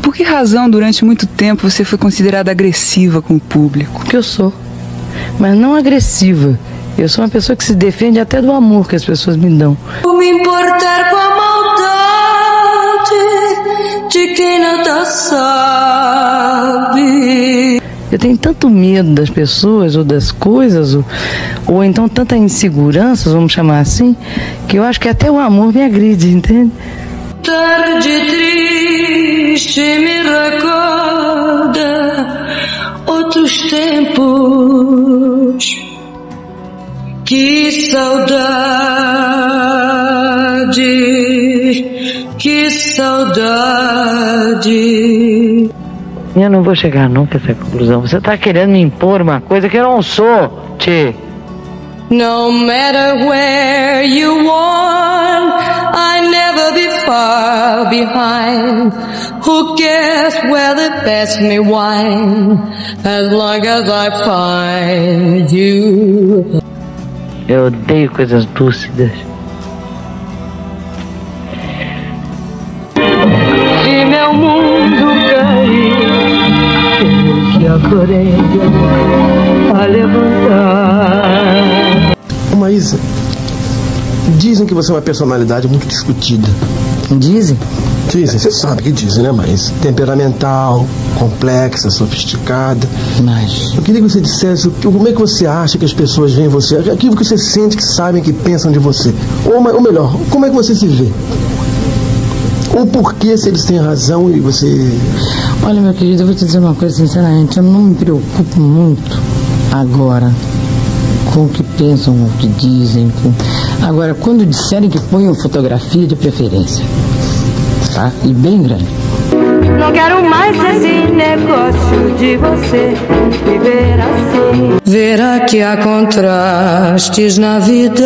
Por que razão, durante muito tempo, você foi considerada agressiva com o público? Porque eu sou, mas não agressiva. Eu sou uma pessoa que se defende até do amor que as pessoas me dão. Vou me importar com a maldade de quem nada sabe. Eu tenho tanto medo das pessoas ou das coisas, ou então tanta insegurança, vamos chamar assim, que eu acho que até o amor me agride, entende? Tarde triste me recorda outros tempos. Que saudade, que saudade. Eu não vou chegar nunca a essa conclusão. Você está querendo me impor uma coisa que eu não sou, Tchê. No matter where you want, I never be far behind. Who cares where the best may wind, as long as I find you. Eu odeio coisas lúcidas. Se meu mundo cair, tenho que aprender a levantar. Maísa, dizem que você é uma personalidade muito discutida. Dizem? Dizem, você sabe que dizem, né, Maísa? Temperamental, complexa, sofisticada. Mas eu queria que você dissesse como é que você acha que as pessoas veem você, aquilo que você sente, que sabem, que pensam de você. Ou melhor, como é que você se vê? Ou por que, se eles têm razão e você... Olha, meu querido, eu vou te dizer uma coisa sinceramente, eu não me preocupo muito agora com o que pensam, o que dizem. Agora, quando disserem que ponham fotografia de preferência, tá? E bem grande. Não quero mais esse negócio de você viver assim. Verá que há contrastes na vida,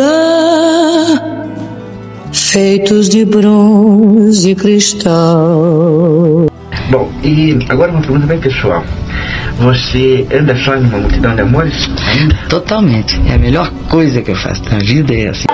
feitos de bronze e cristal. Bom, e agora uma pergunta bem pessoal. Você anda só em uma multidão de amores ainda? Totalmente. É a melhor coisa que eu faço na vida, é assim.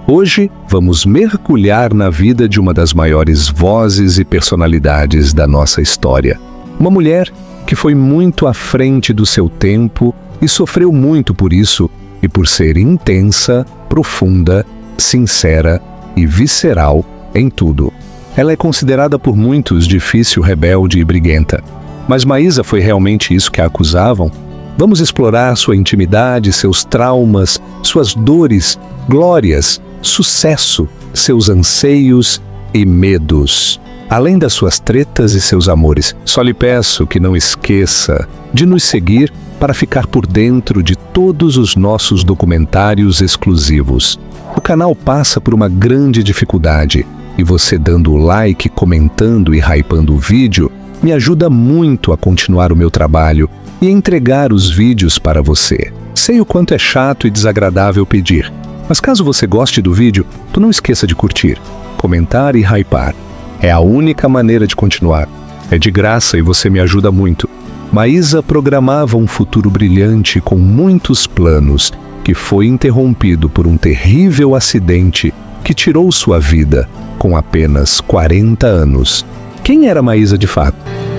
Hoje, vamos mergulhar na vida de uma das maiores vozes e personalidades da nossa história. Uma mulher que foi muito à frente do seu tempo e sofreu muito por isso e por ser intensa, profunda, sincera e visceral em tudo. Ela é considerada por muitos difícil, rebelde e briguenta. Mas Maísa foi realmente isso que a acusavam? Vamos explorar sua intimidade, seus traumas, suas dores, glórias, sucesso, seus anseios e medos. Além das suas tretas e seus amores, só lhe peço que não esqueça de nos seguir para ficar por dentro de todos os nossos documentários exclusivos. O canal passa por uma grande dificuldade e você dando o like, comentando e hypando o vídeo me ajuda muito a continuar o meu trabalho e entregar os vídeos para você. Sei o quanto é chato e desagradável pedir, mas caso você goste do vídeo, tu não esqueça de curtir, comentar e hypar. É a única maneira de continuar. É de graça e você me ajuda muito. Maísa programava um futuro brilhante com muitos planos, que foi interrompido por um terrível acidente que tirou sua vida com apenas 40 anos. Quem era Maísa de fato?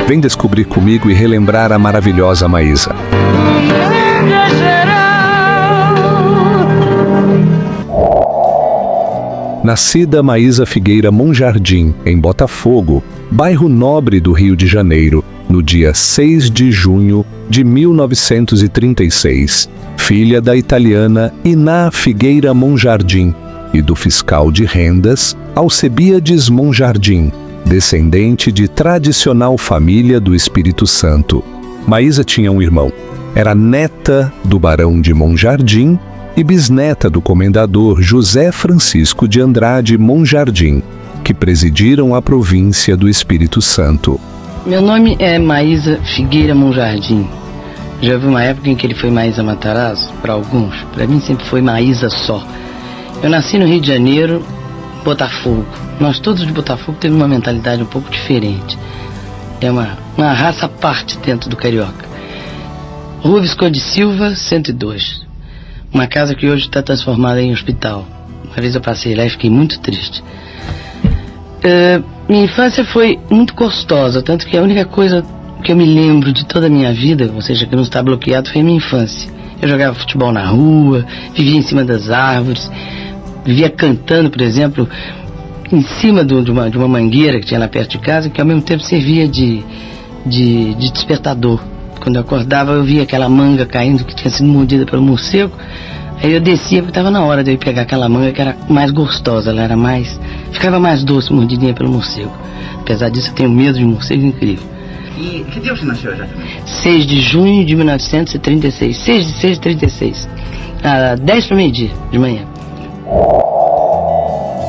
Vem descobrir comigo e relembrar a maravilhosa Maísa. Nascida Maísa Figueira Monjardim, em Botafogo, bairro nobre do Rio de Janeiro, no dia 6 de junho de 1936, filha da italiana Iná Figueira Monjardim e do fiscal de rendas Alcebiades Monjardim, descendente de tradicional família do Espírito Santo. Maísa tinha um irmão. Era neta do barão de Monjardim e bisneta do comendador José Francisco de Andrade Monjardim, que presidiram a província do Espírito Santo. Meu nome é Maísa Figueira Monjardim. Já houve uma época em que ele foi Maísa Matarazzo, para alguns. Para mim sempre foi Maísa só. Eu nasci no Rio de Janeiro, Botafogo. Nós todos de Botafogo temos uma mentalidade um pouco diferente. É uma raça à parte dentro do carioca. Rua Visconde Silva, 102. Uma casa que hoje está transformada em hospital. Uma vez eu passei lá e fiquei muito triste. Minha infância foi muito gostosa, tanto que a única coisa que eu me lembro de toda a minha vida, ou seja, que não está bloqueado, foi a minha infância. Eu jogava futebol na rua, vivia em cima das árvores, vivia cantando, por exemplo, em cima de uma mangueira que tinha lá perto de casa, que ao mesmo tempo servia de despertador. Quando eu acordava, eu via aquela manga caindo que tinha sido mordida pelo morcego. Aí eu descia, porque estava na hora de eu ir pegar aquela manga que era mais gostosa, ela era ficava mais doce, mordidinha pelo morcego. Apesar disso, eu tenho medo de morcego incrível. E que dia você nasceu já também? 6 de junho de 1936. 6 de 36. 10 para meio-dia de manhã.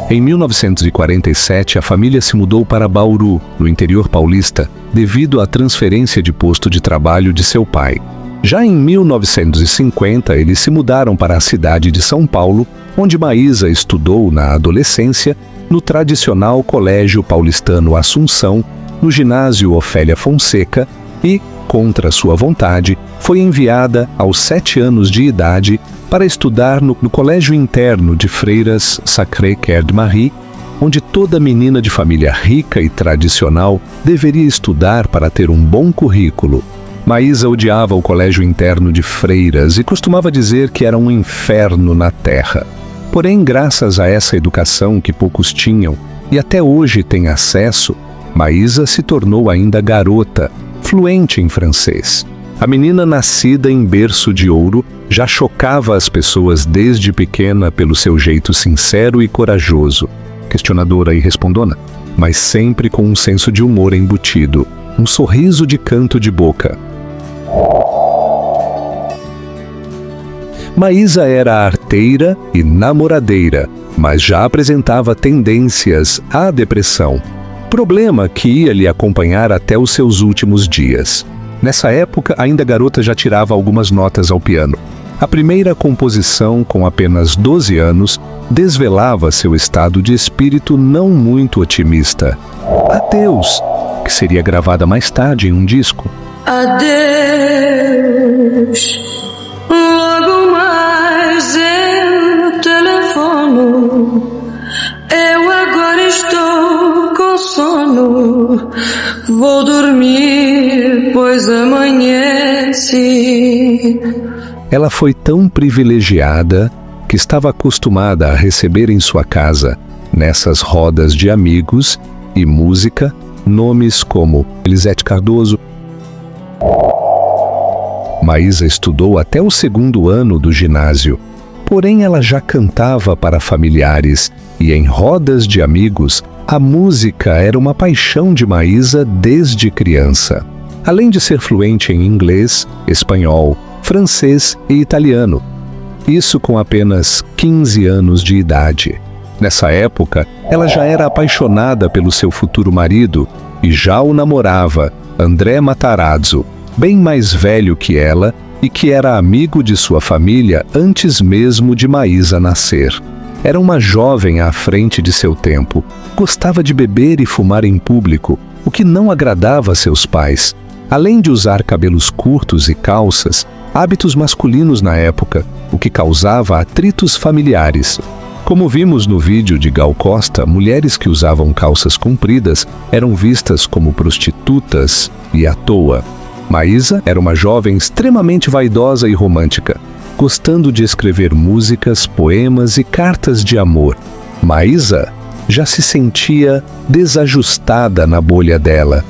Em 1947, a família se mudou para Bauru, no interior paulista, devido à transferência de posto de trabalho de seu pai. Já em 1950, eles se mudaram para a cidade de São Paulo, onde Maísa estudou na adolescência no tradicional Colégio Paulistano Assunção, no ginásio Ofélia Fonseca e, contra sua vontade, foi enviada aos 7 anos de idade para estudar no Colégio Interno de Freiras Sacré-Cœur de Marie, onde toda menina de família rica e tradicional deveria estudar para ter um bom currículo. Maísa odiava o Colégio Interno de Freiras e costumava dizer que era um inferno na terra. Porém, graças a essa educação que poucos tinham e até hoje têm acesso, Maísa se tornou ainda garota, fluente em francês. A menina nascida em berço de ouro já chocava as pessoas desde pequena pelo seu jeito sincero e corajoso, questionadora e respondona, mas sempre com um senso de humor embutido, um sorriso de canto de boca. Maísa era arteira e namoradeira, mas já apresentava tendências à depressão, problema que ia lhe acompanhar até os seus últimos dias. Nessa época, ainda garota, já tirava algumas notas ao piano. A primeira composição, com apenas 12 anos, desvelava seu estado de espírito não muito otimista. Adeus, que seria gravada mais tarde em um disco. Adeus, logo mais eu telefono. Eu agora estou com sono. Vou dormir, pois amanhece. Ela foi tão privilegiada que estava acostumada a receber em sua casa, nessas rodas de amigos e música, nomes como Elisete Cardoso. Maísa estudou até o 2º ano do ginásio, porém ela já cantava para familiares e em rodas de amigos, a música era uma paixão de Maísa desde criança. Além de ser fluente em inglês, espanhol, francês e italiano. Isso com apenas 15 anos de idade. Nessa época, ela já era apaixonada pelo seu futuro marido e já o namorava, André Matarazzo, bem mais velho que ela e que era amigo de sua família antes mesmo de Maísa nascer. Era uma jovem à frente de seu tempo, gostava de beber e fumar em público, o que não agradava a seus pais. Além de usar cabelos curtos e calças, hábitos masculinos na época, o que causava atritos familiares. Como vimos no vídeo de Gal Costa, mulheres que usavam calças compridas eram vistas como prostitutas e à toa. Maísa era uma jovem extremamente vaidosa e romântica, gostando de escrever músicas, poemas e cartas de amor. Maísa já se sentia desajustada na bolha dela.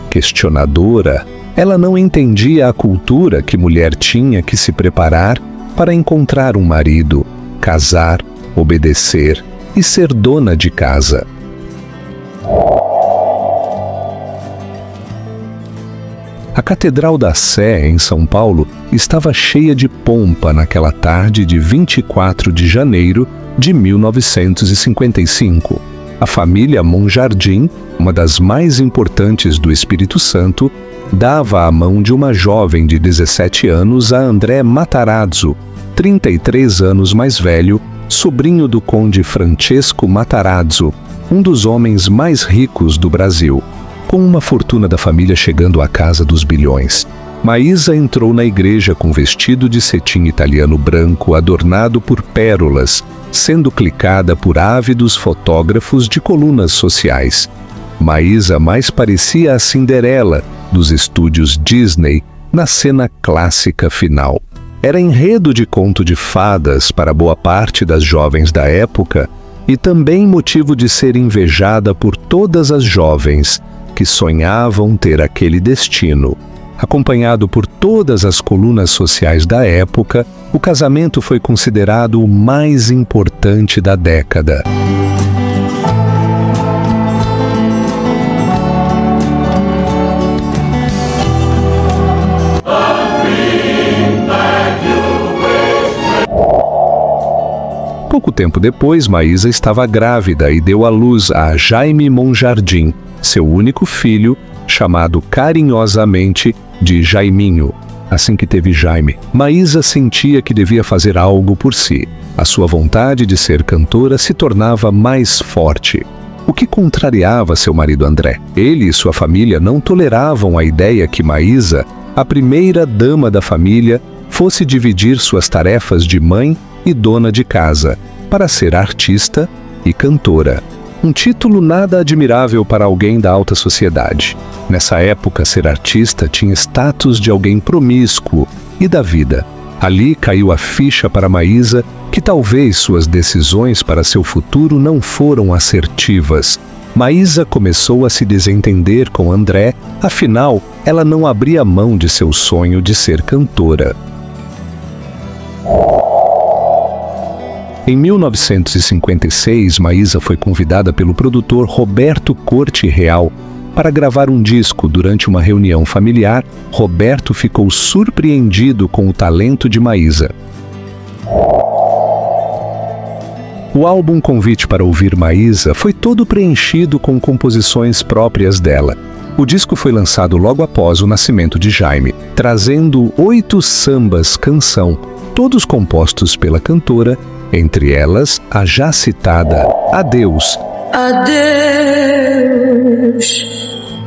Questionadora, ela não entendia a cultura que mulher tinha que se preparar para encontrar um marido, casar, obedecer e ser dona de casa. A Catedral da Sé, em São Paulo, estava cheia de pompa naquela tarde de 24 de janeiro de 1955. A família Monjardim, uma das mais importantes do Espírito Santo, dava a mão de uma jovem de 17 anos a André Matarazzo, 33 anos mais velho, sobrinho do conde Francesco Matarazzo, um dos homens mais ricos do Brasil, com uma fortuna da família chegando à casa dos bilhões. Maísa entrou na igreja com vestido de cetim italiano branco adornado por pérolas, sendo clicada por ávidos fotógrafos de colunas sociais. Maísa mais parecia a Cinderela dos estúdios Disney na cena clássica final. Era enredo de conto de fadas para boa parte das jovens da época e também motivo de ser invejada por todas as jovens que sonhavam ter aquele destino. Acompanhado por todas as colunas sociais da época, o casamento foi considerado o mais importante da década. Pouco tempo depois, Maísa estava grávida e deu à luz a Jaime Monjardim, seu único filho, chamado carinhosamente de Jaiminho. Assim que teve Jaime, Maísa sentia que devia fazer algo por si. A sua vontade de ser cantora se tornava mais forte, o que contrariava seu marido André. Ele e sua família não toleravam a ideia que Maísa, a primeira dama da família, fosse dividir suas tarefas de mãe e dona de casa para ser artista e cantora. Um título nada admirável para alguém da alta sociedade. Nessa época, ser artista tinha status de alguém promíscuo e da vida. Ali caiu a ficha para Maísa que talvez suas decisões para seu futuro não foram assertivas. Maísa começou a se desentender com André, afinal, ela não abria mão de seu sonho de ser cantora. Em 1956, Maísa foi convidada pelo produtor Roberto Corte Real para gravar um disco. Durante uma reunião familiar, Roberto ficou surpreendido com o talento de Maísa. O álbum Convite para Ouvir Maísa foi todo preenchido com composições próprias dela. O disco foi lançado logo após o nascimento de Jaime, trazendo 8 sambas-canção, todos compostos pela cantora, entre elas a já citada Adeus. Adeus,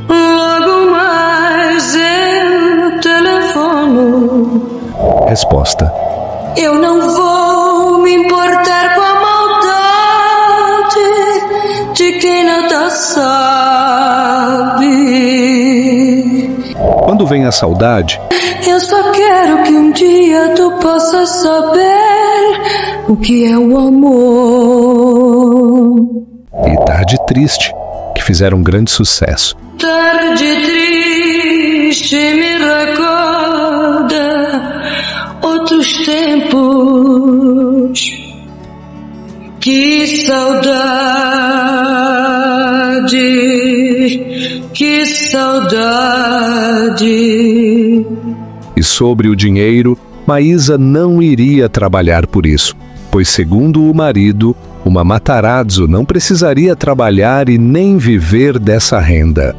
logo mais eu telefono. Resposta: Eu não vou me importar com a maldade de quem nada sabe. Quando vem a saudade, eu só quero que um dia tu possas saber o que é o amor. E Tarde Triste, que fizeram grande sucesso. Tarde triste me recorda outros tempos. Que saudade, que saudade. E sobre o dinheiro, Maísa não iria trabalhar por isso, pois, segundo o marido, uma Matarazzo não precisaria trabalhar e nem viver dessa renda.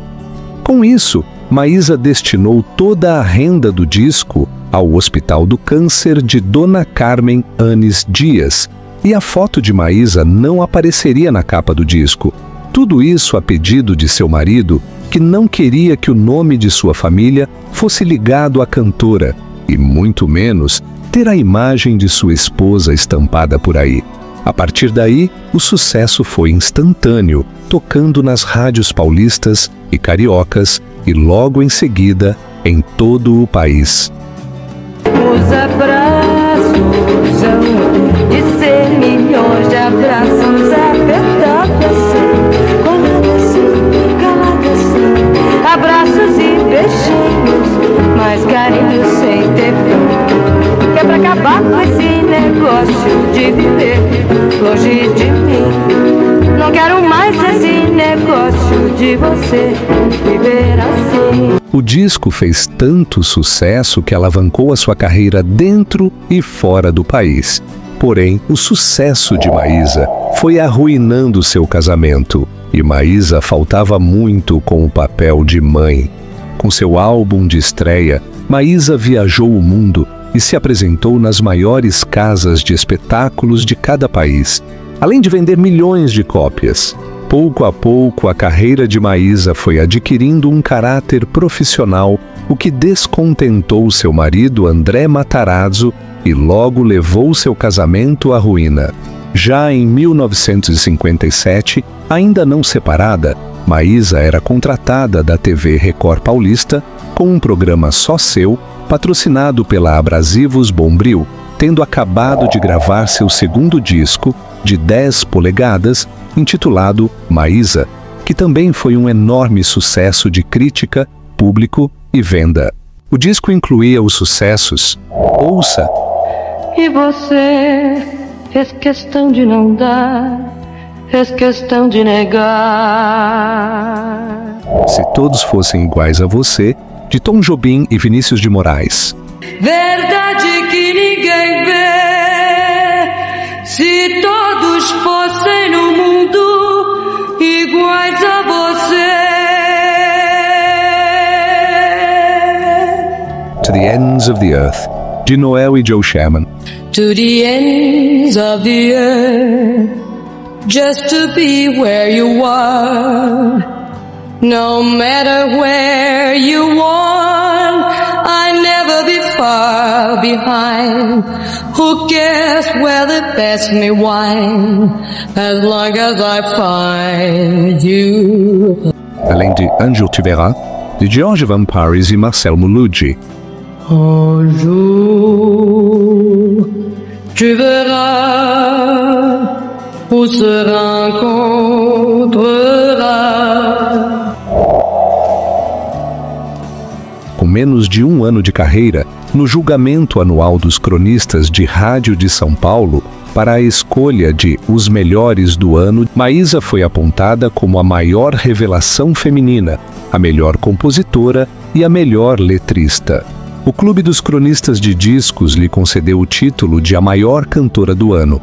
Com isso, Maísa destinou toda a renda do disco ao Hospital do Câncer de Dona Carmen Anes Dias, e a foto de Maísa não apareceria na capa do disco. Tudo isso a pedido de seu marido, que não queria que o nome de sua família fosse ligado à cantora, e muito menos ter a imagem de sua esposa estampada por aí. A partir daí, o sucesso foi instantâneo, tocando nas rádios paulistas e cariocas e logo em seguida em todo o país. Os abraços são de ser milhões de abraços apertados assim, colados assim, calados assim, abraços e beijinhos, mas carinho sem ter fim. Que é pra acabar com esse negócio de viver longe de mim. Não quero mais esse negócio de você viver assim. O disco fez tanto sucesso que alavancou a sua carreira dentro e fora do país. Porém, o sucesso de Maísa foi arruinando seu casamento, e Maísa faltava muito com o papel de mãe. Com seu álbum de estreia, Maísa viajou o mundo e se apresentou nas maiores casas de espetáculos de cada país, além de vender milhões de cópias. Pouco a pouco, a carreira de Maísa foi adquirindo um caráter profissional o que descontentou seu marido André Matarazzo e logo levou seu casamento à ruína. Já em 1957, ainda não separada, Maísa era contratada da TV Record Paulista com um programa só seu, patrocinado pela Abrasivos Bombril, tendo acabado de gravar seu segundo disco, de 10 polegadas, intitulado Maísa, que também foi um enorme sucesso de crítica, público e venda. O disco incluía os sucessos Ouça. E você fez questão de não dar, fez questão de negar. Se Todos Fossem Iguais a Você, de Tom Jobim e Vinícius de Moraes. Verdade que ninguém vê, se todos fossem no mundo iguais a você. To the Ends of the Earth, de Noel e Joe Sherman. To the ends of the earth, just to be where you are. No matter where you are, I'll never be far behind. Who cares where they pass me wine, as long as I find you. Além de Anjo Tu Verras, de George Van Paris e Marcel Mouloudji. Un jour, tu verras où se rencontrera. Com menos de um ano de carreira, no julgamento anual dos cronistas de rádio de São Paulo, para a escolha de Os Melhores do Ano, Maísa foi apontada como a maior revelação feminina, a melhor compositora e a melhor letrista. O Clube dos Cronistas de Discos lhe concedeu o título de a maior cantora do ano.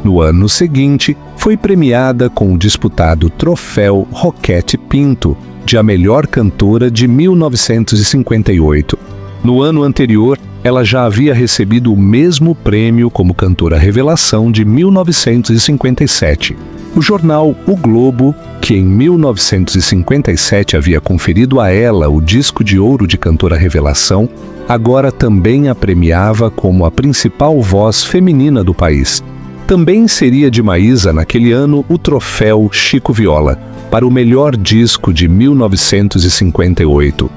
No ano seguinte, foi premiada com o disputado troféu Roquete Pinto, de a melhor cantora de 1958. No ano anterior, ela já havia recebido o mesmo prêmio como cantora revelação de 1957. O jornal O Globo, que em 1957 havia conferido a ela o disco de ouro de cantora revelação, agora também a premiava como a principal voz feminina do país. Também seria de Maísa naquele ano o troféu Chico Viola, para o melhor disco de 1958.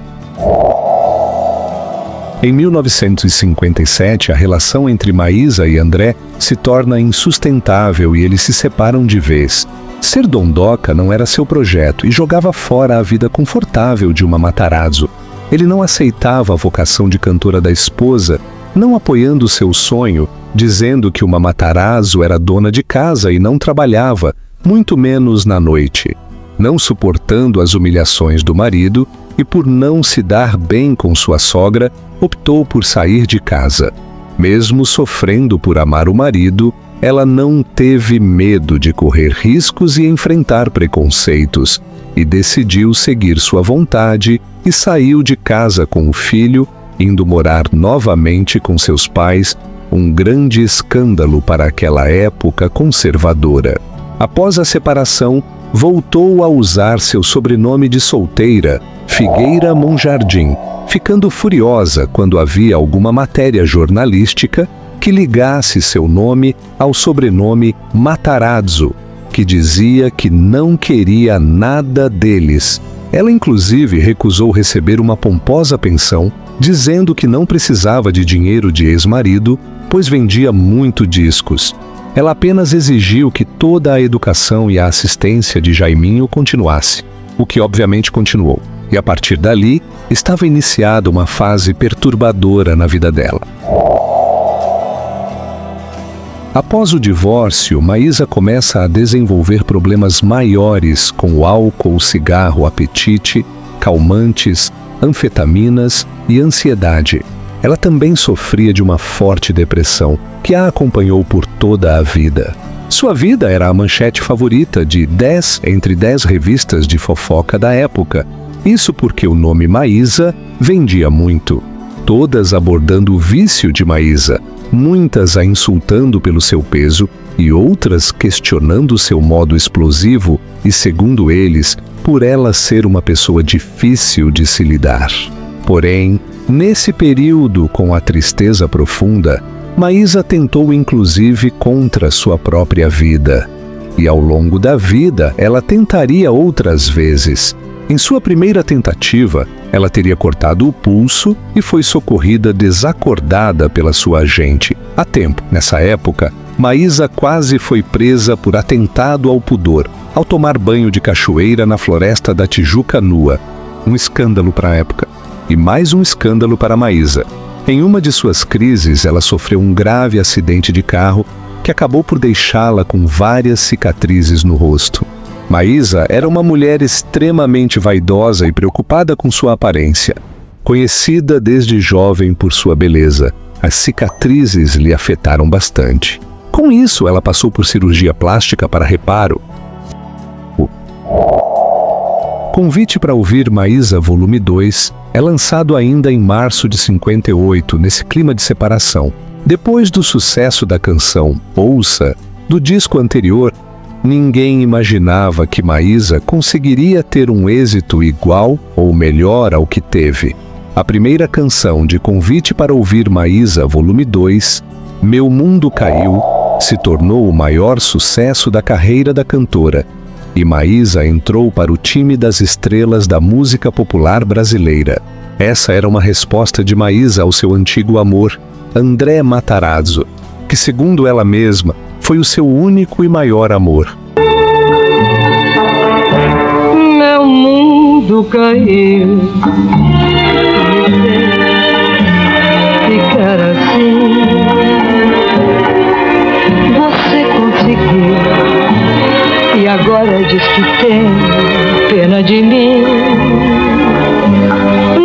Em 1957, a relação entre Maísa e André se torna insustentável e eles se separam de vez. Ser dondoca não era seu projeto e jogava fora a vida confortável de uma Matarazzo. Ele não aceitava a vocação de cantora da esposa, não apoiando seu sonho, dizendo que uma Matarazzo era dona de casa e não trabalhava, muito menos na noite. Não suportando as humilhações do marido e por não se dar bem com sua sogra, optou por sair de casa. Mesmo sofrendo por amar o marido, ela não teve medo de correr riscos e enfrentar preconceitos, e decidiu seguir sua vontade e saiu de casa com o filho, indo morar novamente com seus pais, um grande escândalo para aquela época conservadora. Após a separação, voltou a usar seu sobrenome de solteira, Figueira Monjardim, ficando furiosa quando havia alguma matéria jornalística que ligasse seu nome ao sobrenome Matarazzo, que dizia que não queria nada deles. Ela inclusive recusou receber uma pomposa pensão, dizendo que não precisava de dinheiro de ex-marido, pois vendia muito discos. Ela apenas exigiu que toda a educação e a assistência de Jaiminho continuasse, o que obviamente continuou. E a partir dali, estava iniciada uma fase perturbadora na vida dela. Após o divórcio, Maísa começa a desenvolver problemas maiores com o álcool, cigarro, apetite, calmantes, anfetaminas e ansiedade. Ela também sofria de uma forte depressão, que a acompanhou por toda a vida. Sua vida era a manchete favorita de 10 entre 10 revistas de fofoca da época. Isso porque o nome Maísa vendia muito. Todas abordando o vício de Maísa, muitas a insultando pelo seu peso e outras questionando seu modo explosivo e, segundo eles, por ela ser uma pessoa difícil de se lidar. Porém, nesse período com a tristeza profunda, Maísa tentou inclusive contra sua própria vida. E ao longo da vida, ela tentaria outras vezes. Em sua primeira tentativa, ela teria cortado o pulso e foi socorrida desacordada pela sua agente. A tempo, nessa época, Maísa quase foi presa por atentado ao pudor, ao tomar banho de cachoeira na floresta da Tijuca nua. Um escândalo para a época. E mais um escândalo para Maísa. Em uma de suas crises, ela sofreu um grave acidente de carro que acabou por deixá-la com várias cicatrizes no rosto. Maísa era uma mulher extremamente vaidosa e preocupada com sua aparência. Conhecida desde jovem por sua beleza, as cicatrizes lhe afetaram bastante. Com isso, ela passou por cirurgia plástica para reparo. Convite para ouvir Maísa Volume 2 é lançado ainda em março de 58, nesse clima de separação. Depois do sucesso da canção Ouça, do disco anterior, ninguém imaginava que Maísa conseguiria ter um êxito igual ou melhor ao que teve. A primeira canção de convite para ouvir Maísa Volume 2, Meu Mundo Caiu, se tornou o maior sucesso da carreira da cantora. E Maísa entrou para o time das estrelas da música popular brasileira. Essa era uma resposta de Maísa ao seu antigo amor, André Matarazzo, que, segundo ela mesma, foi o seu único e maior amor. Meu mundo caiu, ficar assim, você conseguiu, e agora diz que tem pena de mim.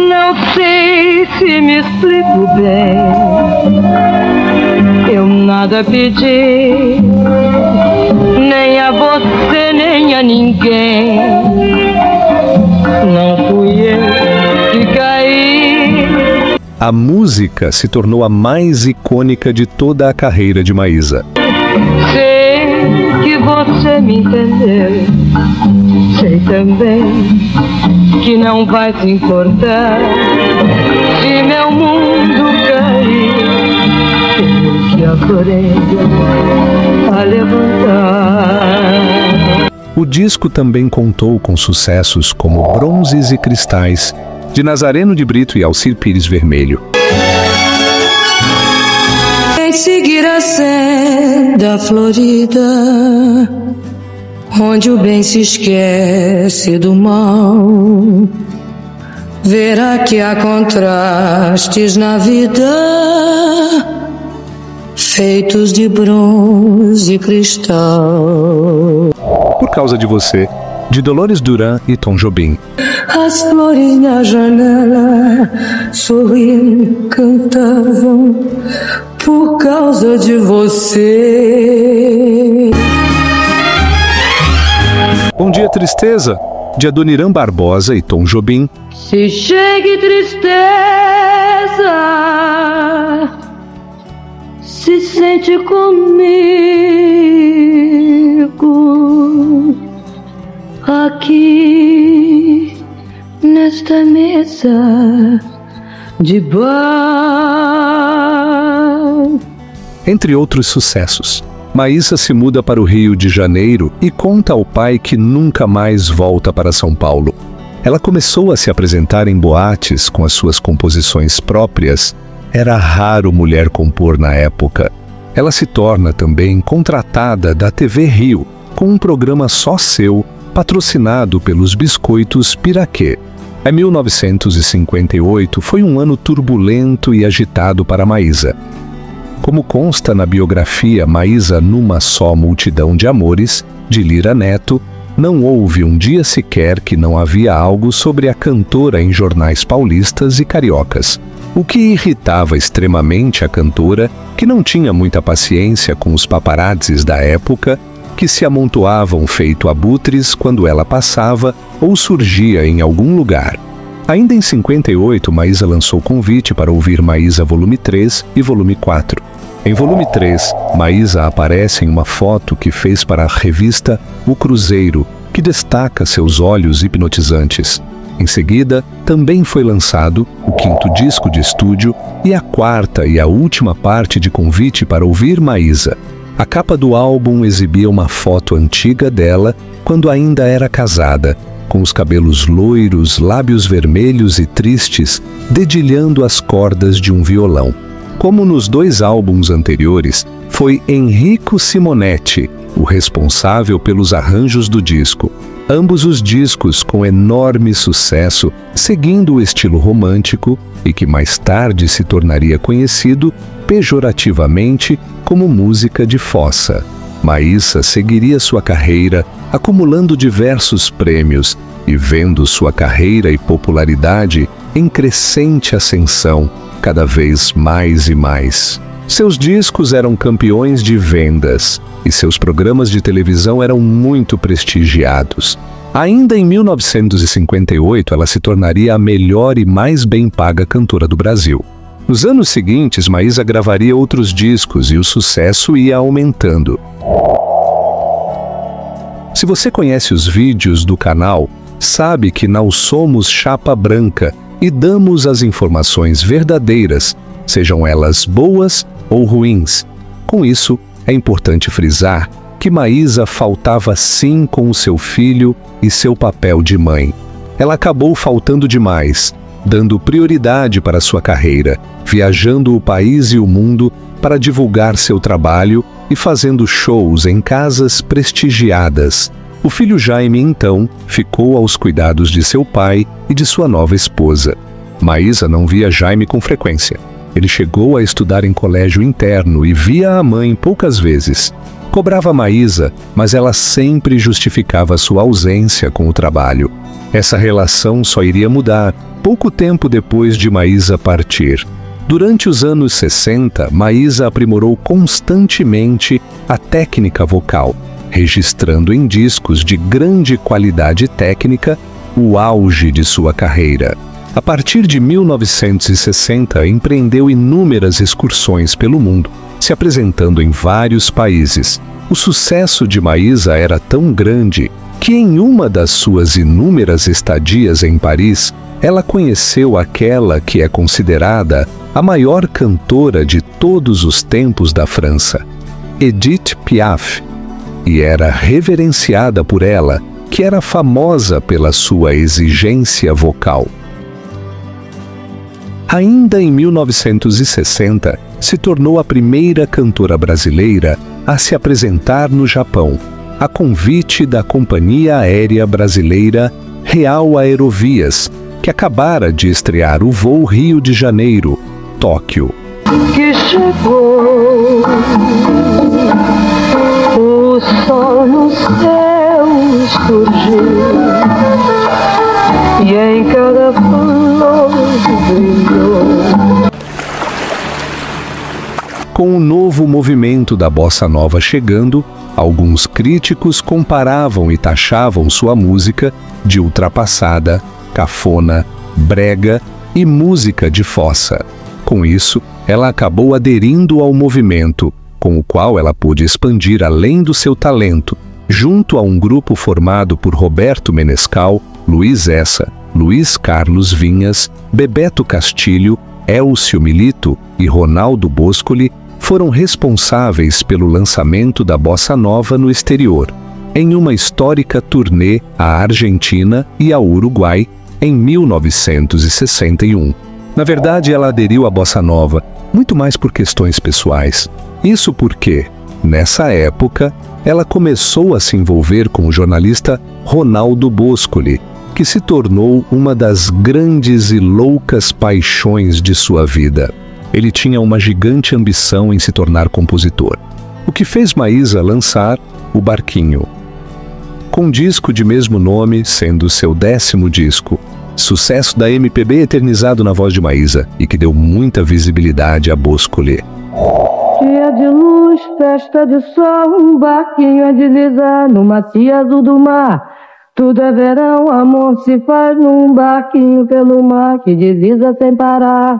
Não sei se me explico bem, eu nada pedi, nem a você nem a ninguém. Não fui eu que caí. A música se tornou a mais icônica de toda a carreira de Maísa. Sei que você me entendeu, sei também que não vai se importar se meu mundo cair. Eu que aprendo a levantar. O disco também contou com sucessos como Bronzes e Cristais, de Nazareno de Brito e Alcir Pires Vermelho. Em seguir a senda florida, onde o bem se esquece do mal, verá que há contrastes na vida, feitos de bronze e cristal. Por Causa de Você, de Dolores Duran e Tom Jobim. As flores na janela sorriam, cantavam por causa de você. Bom Dia Tristeza, de Adoniran Barbosa e Tom Jobim. Se chegue tristeza, se sente comigo aqui nesta mesa de bar. Entre outros sucessos, Maísa se muda para o Rio de Janeiro e conta ao pai que nunca mais volta para São Paulo. Ela começou a se apresentar em boates com as suas composições próprias. Era raro mulher compor na época. Ela se torna também contratada da TV Rio, com um programa só seu, patrocinado pelos biscoitos Piraquê. A 1958 foi um ano turbulento e agitado para Maísa. Como consta na biografia Maísa numa só multidão de amores, de Lira Neto, não houve um dia sequer que não havia algo sobre a cantora em jornais paulistas e cariocas. O que irritava extremamente a cantora, que não tinha muita paciência com os paparazzis da época, que se amontoavam feito abutres quando ela passava ou surgia em algum lugar. Ainda em 58, Maísa lançou convite para ouvir Maísa Volume 3 e Volume 4. Em Volume 3, Maísa aparece em uma foto que fez para a revista O Cruzeiro, que destaca seus olhos hipnotizantes. Em seguida, também foi lançado o 5º disco de estúdio e a 4ª e a última parte de Convite para Ouvir Maísa. A capa do álbum exibia uma foto antiga dela quando ainda era casada, com os cabelos loiros, lábios vermelhos e tristes, dedilhando as cordas de um violão. Como nos 2 álbuns anteriores, foi Enrico Simonetti o responsável pelos arranjos do disco. Ambos os discos com enorme sucesso, seguindo o estilo romântico e que mais tarde se tornaria conhecido pejorativamente como música de fossa. Maísa seguiria sua carreira, acumulando diversos prêmios e vendo sua carreira e popularidade em crescente ascensão, cada vez mais e mais. Seus discos eram campeões de vendas e seus programas de televisão eram muito prestigiados. Ainda em 1958, ela se tornaria a melhor e mais bem paga cantora do Brasil. Nos anos seguintes, Maísa gravaria outros discos e o sucesso ia aumentando. Se você conhece os vídeos do canal, sabe que não somos chapa branca e damos as informações verdadeiras, sejam elas boas ou ruins. Com isso, é importante frisar que Maísa faltava sim com o seu filho e seu papel de mãe. Ela acabou faltando demais, dando prioridade para sua carreira, viajando o país e o mundo para divulgar seu trabalho e fazendo shows em casas prestigiadas. O filho Jaime, então, ficou aos cuidados de seu pai e de sua nova esposa. Maísa não via Jaime com frequência. Ele chegou a estudar em colégio interno e via a mãe poucas vezes. Cobrava Maísa, mas ela sempre justificava sua ausência com o trabalho. Essa relação só iria mudar pouco tempo depois de Maísa partir. Durante os anos 60, Maísa aprimorou constantemente a técnica vocal, registrando em discos de grande qualidade técnica o auge de sua carreira. A partir de 1960, empreendeu inúmeras excursões pelo mundo, se apresentando em vários países. O sucesso de Maísa era tão grande que em uma das suas inúmeras estadias em Paris, ela conheceu aquela que é considerada a maior cantora de todos os tempos da França, Edith Piaf, e era reverenciada por ela, que era famosa pela sua exigência vocal. Ainda em 1960, se tornou a primeira cantora brasileira a se apresentar no Japão, a convite da Companhia Aérea Brasileira Real Aerovias, que acabara de estrear o voo Rio de Janeiro, Tóquio. Que chegou o sol no céu surgiu e em cada flor brilhou. Com o novo movimento da bossa nova chegando, alguns críticos comparavam e taxavam sua música de ultrapassada, cafona, brega e música de fossa. Com isso, ela acabou aderindo ao movimento, com o qual ela pôde expandir além do seu talento, junto a um grupo formado por Roberto Menescal, Luiz Essa, Luiz Carlos Vinhas, Bebeto Castilho, Elcio Milito e Ronaldo Boscoli, foram responsáveis pelo lançamento da bossa nova no exterior, em uma histórica turnê à Argentina e ao Uruguai em 1961. Na verdade, ela aderiu à bossa nova muito mais por questões pessoais. Isso porque, nessa época, ela começou a se envolver com o jornalista Ronaldo Boscoli, que se tornou uma das grandes e loucas paixões de sua vida. Ele tinha uma gigante ambição em se tornar compositor, o que fez Maísa lançar O Barquinho, com disco de mesmo nome sendo seu 10º disco, sucesso da MPB eternizado na voz de Maísa e que deu muita visibilidade a Boscoli. Dia de luz, festa de sol, um barquinho a deslizar no macio azul do mar. Tudo é verão, amor se faz num barquinho pelo mar que desliza sem parar.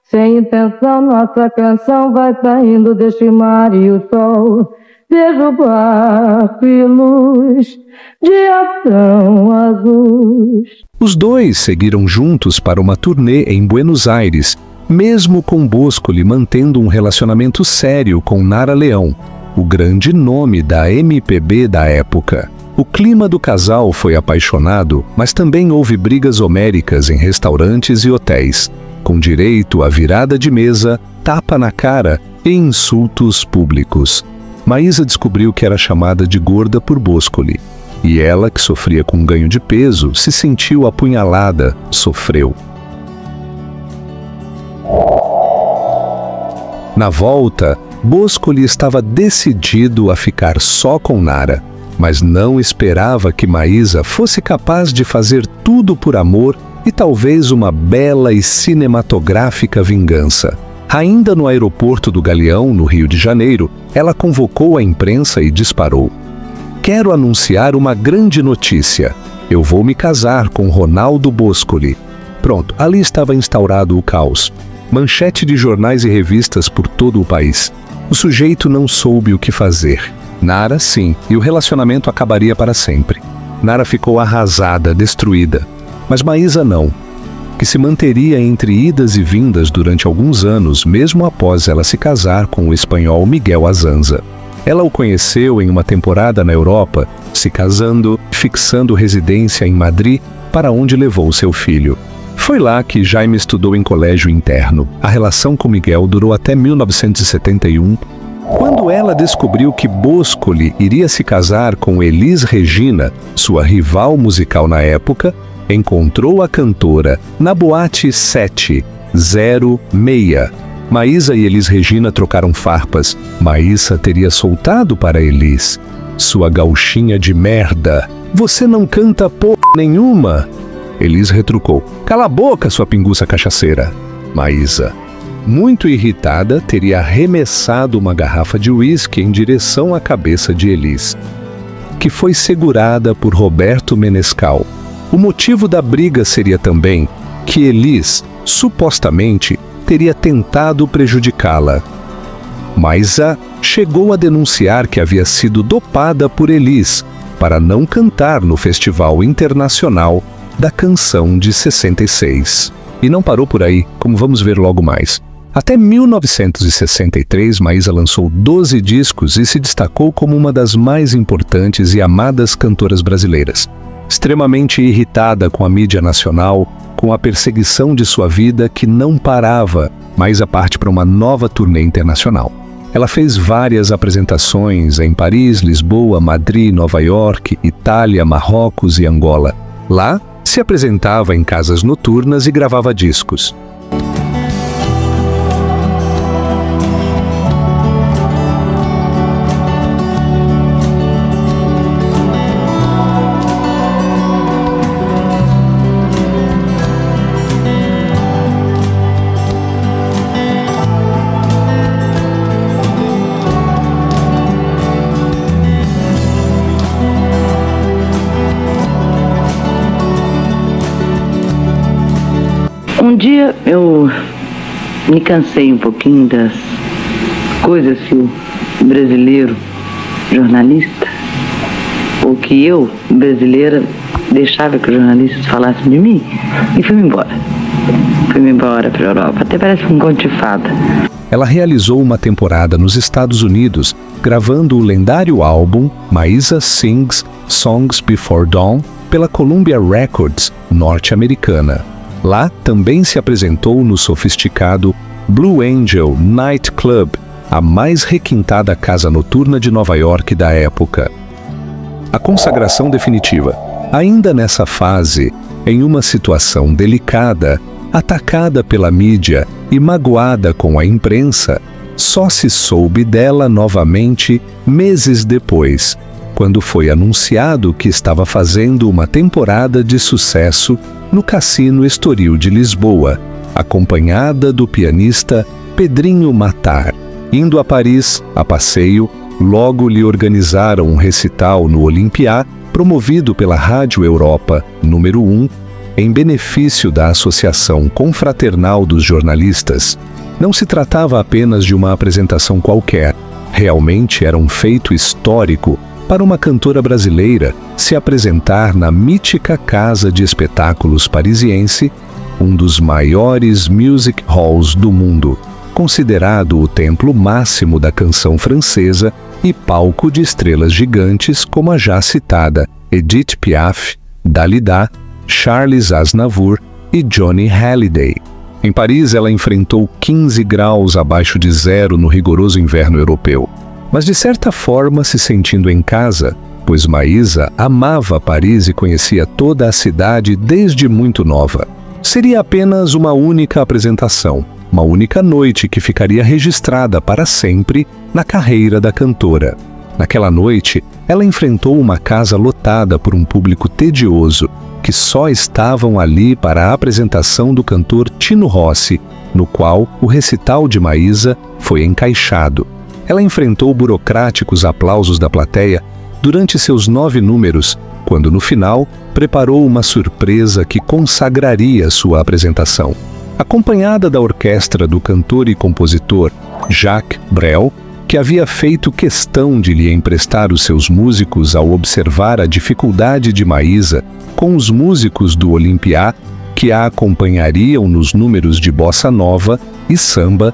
Sem intenção, nossa canção vai saindo deste mar e o sol vejo barco e luz, dia tão azul. Os dois seguiram juntos para uma turnê em Buenos Aires, mesmo com Boscoli mantendo um relacionamento sério com Nara Leão, o grande nome da MPB da época. O clima do casal foi apaixonado, mas também houve brigas homéricas em restaurantes e hotéis, com direito a virada de mesa, tapa na cara e insultos públicos. Maísa descobriu que era chamada de gorda por Boscoli, e ela, que sofria com ganho de peso, se sentiu apunhalada, sofreu. Na volta, Boscoli estava decidido a ficar só com Nara, mas não esperava que Maísa fosse capaz de fazer tudo por amor e talvez uma bela e cinematográfica vingança. Ainda no aeroporto do Galeão, no Rio de Janeiro, ela convocou a imprensa e disparou: "Quero anunciar uma grande notícia. Eu vou me casar com Ronaldo Boscoli." Pronto, ali estava instaurado o caos. Manchete de jornais e revistas por todo o país. O sujeito não soube o que fazer. Nara, sim, e o relacionamento acabaria para sempre. Nara ficou arrasada, destruída. Mas Maísa não, que se manteria entre idas e vindas durante alguns anos, mesmo após ela se casar com o espanhol Miguel Azanza. Ela o conheceu em uma temporada na Europa, se casando, fixando residência em Madrid, para onde levou seu filho. Foi lá que Jaime estudou em colégio interno. A relação com Miguel durou até 1971, quando ela descobriu que Boscoli iria se casar com Elis Regina, sua rival musical na época. Encontrou a cantora na boate 706. Maísa e Elis Regina trocaram farpas. Maísa teria soltado para Elis: "Sua gauchinha de merda, você não canta porra nenhuma." Elis retrucou: "Cala a boca, sua pinguça cachaceira." Maísa, muito irritada, teria arremessado uma garrafa de uísque em direção à cabeça de Elis, que foi segurada por Roberto Menescal. O motivo da briga seria também que Elis, supostamente, teria tentado prejudicá-la. Maísa chegou a denunciar que havia sido dopada por Elis para não cantar no Festival Internacional da Canção de 66. E não parou por aí, como vamos ver logo mais. Até 1963, Maísa lançou 12 discos e se destacou como uma das mais importantes e amadas cantoras brasileiras. Extremamente irritada com a mídia nacional, com a perseguição de sua vida que não parava, Maísa parte para uma nova turnê internacional. Ela fez várias apresentações em Paris, Lisboa, Madrid, Nova York, Itália, Marrocos e Angola. Lá, se apresentava em casas noturnas e gravava discos. Um dia eu me cansei um pouquinho das coisas que o brasileiro jornalista, ou que eu, brasileira, deixava que os jornalistas falassem de mim, e fui-me embora. Fui-me embora para a Europa, até parece um conto de fada. Ela realizou uma temporada nos Estados Unidos, gravando o lendário álbum Maísa Sings Songs Before Dawn pela Columbia Records norte-americana. Lá também se apresentou no sofisticado Blue Angel Night Club, a mais requintada casa noturna de Nova York da época. A consagração definitiva. Ainda nessa fase, em uma situação delicada, atacada pela mídia e magoada com a imprensa, só se soube dela novamente meses depois, quando foi anunciado que estava fazendo uma temporada de sucesso no Cassino Estoril de Lisboa, acompanhada do pianista Pedrinho Matar. Indo a Paris, a passeio, logo lhe organizaram um recital no Olympia, promovido pela Rádio Europa, número 1, em benefício da Associação Confraternal dos Jornalistas. Não se tratava apenas de uma apresentação qualquer. Realmente era um feito histórico para uma cantora brasileira se apresentar na mítica casa de espetáculos parisiense, um dos maiores music halls do mundo, considerado o templo máximo da canção francesa e palco de estrelas gigantes como a já citada Edith Piaf, Dalida, Charles Aznavour e Johnny Hallyday. Em Paris, ela enfrentou 15 graus abaixo de zero no rigoroso inverno europeu, mas de certa forma se sentindo em casa, pois Maísa amava Paris e conhecia toda a cidade desde muito nova. Seria apenas uma única apresentação, uma única noite que ficaria registrada para sempre na carreira da cantora. Naquela noite, ela enfrentou uma casa lotada por um público tedioso, que só estavam ali para a apresentação do cantor Tino Rossi, no qual o recital de Maísa foi encaixado. Ela enfrentou burocráticos aplausos da plateia durante seus 9 números, quando no final preparou uma surpresa que consagraria sua apresentação. Acompanhada da orquestra do cantor e compositor Jacques Brel, que havia feito questão de lhe emprestar os seus músicos ao observar a dificuldade de Maísa com os músicos do Olympia, que a acompanhariam nos números de bossa nova e samba,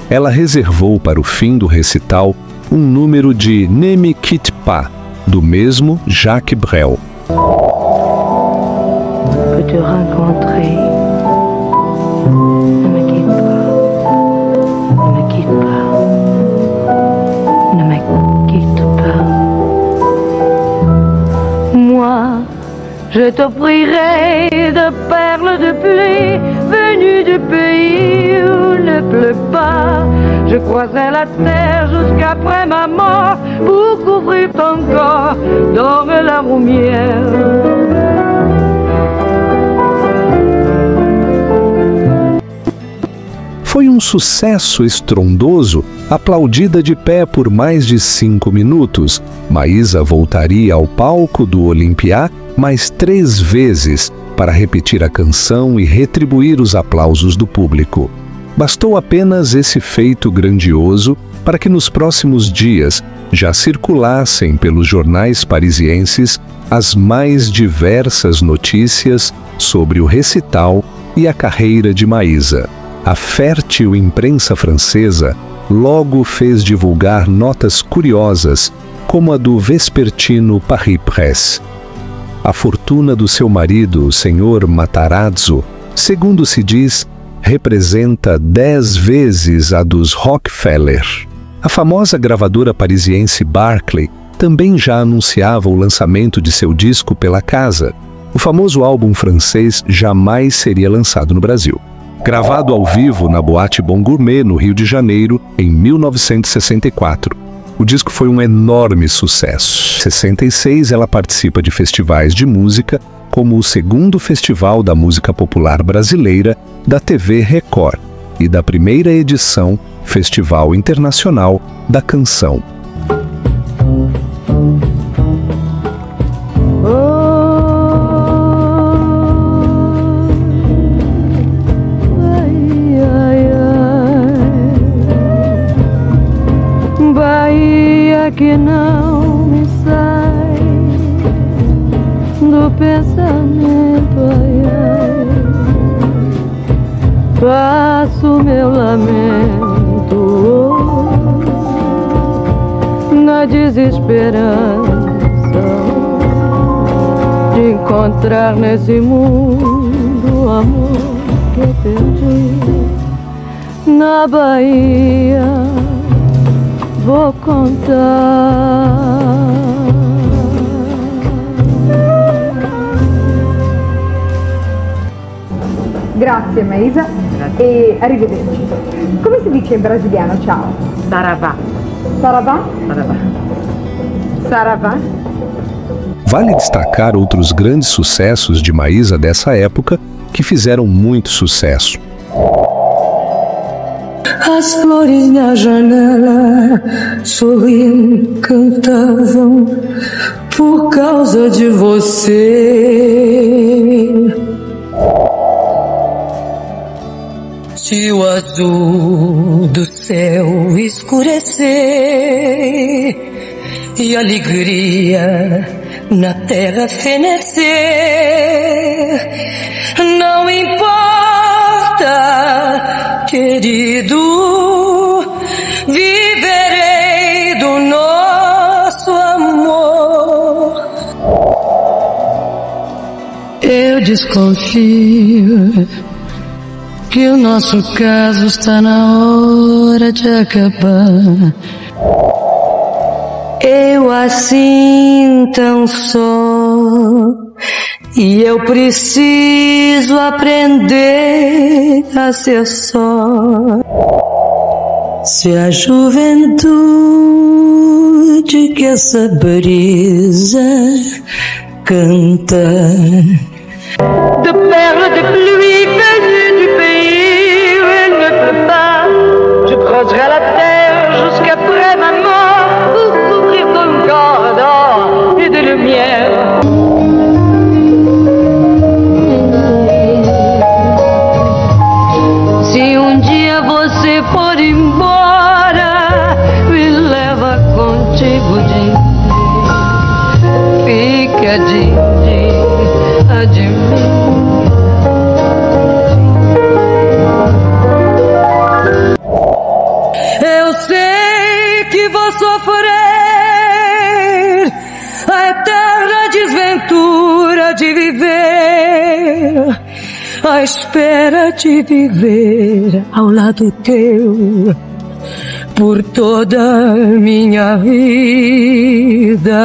ela reservou para o fim do recital um número de Ne me quitte pas, do mesmo Jacques Brel. Peux te rencontrer. Ne me quitte pas. Ne me quitte pas. Ne me quitte pas. Moi, je t'offrirai de perles de pluie venues du pays où ne pleut pas. Je croiserai la terre jusqu'après ma mort pour couvrir ton corps d'or et la lumière. Foi um sucesso estrondoso, aplaudida de pé por mais de 5 minutos. Maísa voltaria ao palco do Olympia mais 3 vezes para repetir a canção e retribuir os aplausos do público. Bastou apenas esse feito grandioso para que nos próximos dias já circulassem pelos jornais parisienses as mais diversas notícias sobre o recital e a carreira de Maísa. A fértil imprensa francesa logo fez divulgar notas curiosas, como a do vespertino Paris Presse. A fortuna do seu marido, o senhor Matarazzo, segundo se diz, representa 10 vezes a dos Rockefeller. A famosa gravadora parisiense Barclay também já anunciava o lançamento de seu disco pela casa. O famoso álbum francês jamais seria lançado no Brasil. Gravado ao vivo na Boate Bon Gourmet, no Rio de Janeiro, em 1964. O disco foi um enorme sucesso. Em 66, ela participa de festivais de música, como o 2º Festival da Música Popular Brasileira da TV Record e da primeira edição Festival Internacional da Canção. Que não me sai do pensamento, ai, ai. Faço meu lamento na desesperança de encontrar nesse mundo o amor que eu perdi na Bahia. Vou contar. Grazie Maísa e arrivederci. Come si dice in brasiliano ciao? Saravá. Saravá? Saravá. Saravá? Vale destacar outros grandes sucessos de Maísa dessa época que fizeram muito sucesso. As flores na janela sorriam, cantavam por causa de você. Céu azul do céu escurecer e alegria na terra fenecer. Não importa, querido, viverei do nosso amor. Eu desconfio que o nosso caso está na hora de acabar. Eu assim tão só, e eu preciso aprender a ser só. Se a juventude que essa brisa canta, de perles de pluie venues du pays où elle ne pleut pas, je creuserai la terre jusqu'après ma mort pour couvrir ton corps d'or et de lumière. Se dia você for embora, me leva contigo, Jim. Fica, Jim, de mim. Eu sei que vou sofrer a eterna desventura de viver, à espera de viver ao lado teu por toda minha vida.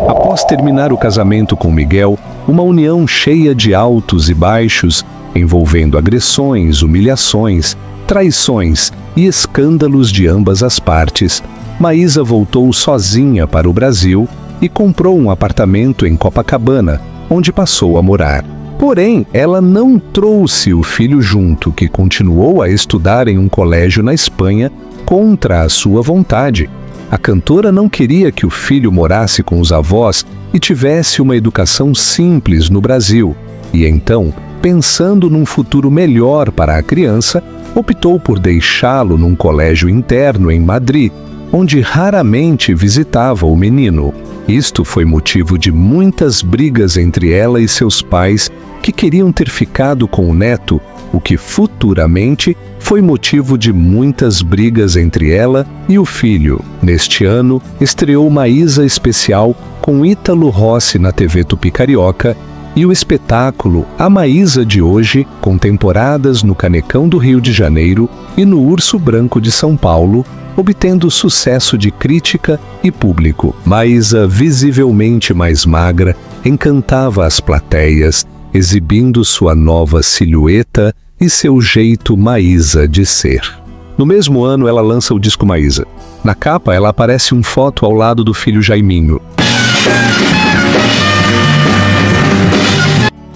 Após terminar o casamento com Miguel, uma união cheia de altos e baixos, envolvendo agressões, humilhações, traições e escândalos de ambas as partes, Maísa voltou sozinha para o Brasil e comprou um apartamento em Copacabana, onde passou a morar. Porém, ela não trouxe o filho junto, que continuou a estudar em um colégio na Espanha contra a sua vontade. A cantora não queria que o filho morasse com os avós e tivesse uma educação simples no Brasil. E então, pensando num futuro melhor para a criança, optou por deixá-lo num colégio interno em Madrid, onde raramente visitava o menino. Isto foi motivo de muitas brigas entre ela e seus pais, que queriam ter ficado com o neto, o que futuramente foi motivo de muitas brigas entre ela e o filho. Neste ano, estreou Maísa Especial com Ítalo Rossi na TV Tupi Carioca e o espetáculo A Maísa de Hoje, com temporadas no Canecão do Rio de Janeiro e no Urso Branco de São Paulo, obtendo sucesso de crítica e público. Maísa, visivelmente mais magra, encantava as plateias, exibindo sua nova silhueta e seu jeito Maísa de ser. No mesmo ano, ela lança o disco Maísa. Na capa, ela aparece uma foto ao lado do filho Jaiminho.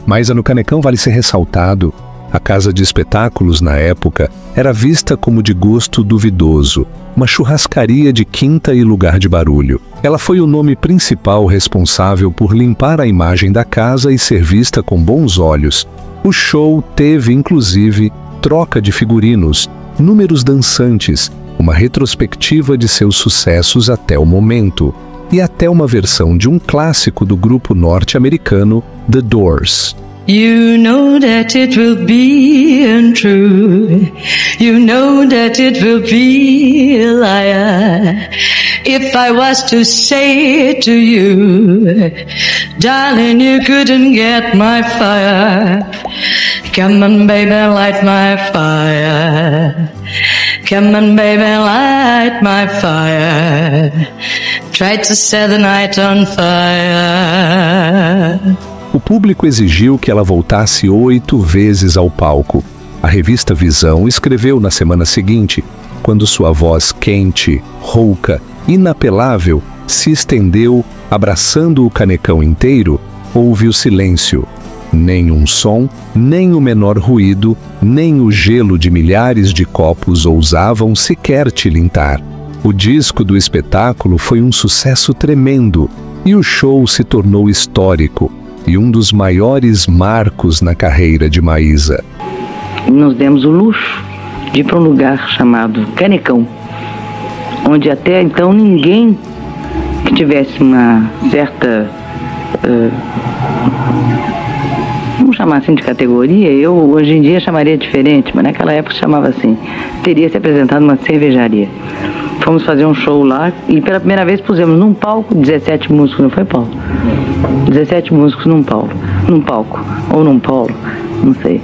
Maísa no Canecão vale ser ressaltado. A casa de espetáculos, na época, era vista como de gosto duvidoso, uma churrascaria de quinta e lugar de barulho. Ela foi o nome principal responsável por limpar a imagem da casa e ser vista com bons olhos. O show teve, inclusive, troca de figurinos, números dançantes, uma retrospectiva de seus sucessos até o momento, e até uma versão de um clássico do grupo norte-americano The Doors. You know that it will be untrue. You know that it will be a liar if I was to say to you, darling, you couldn't get my fire. Come on, baby, light my fire. Come on, baby, light my fire. Try to set the night on fire. O público exigiu que ela voltasse 8 vezes ao palco. A revista Visão escreveu na semana seguinte, quando sua voz quente, rouca, inapelável, se estendeu, abraçando o canecão inteiro, houve o silêncio. Nem um som, nem o menor ruído, nem o gelo de milhares de copos ousavam sequer tilintar. O disco do espetáculo foi um sucesso tremendo, e o show se tornou histórico, e um dos maiores marcos na carreira de Maísa. nos demos o luxo de ir para um lugar chamado Canecão, onde até então ninguém que tivesse uma certa, vamos chamar assim de categoria, eu hoje em dia chamaria diferente, mas naquela época chamava assim, teria se apresentado numa cervejaria. Fomos fazer um show lá e pela primeira vez pusemos num palco 17 músicos, não foi, Paulo? 17 músicos num palco, ou num polo, não sei.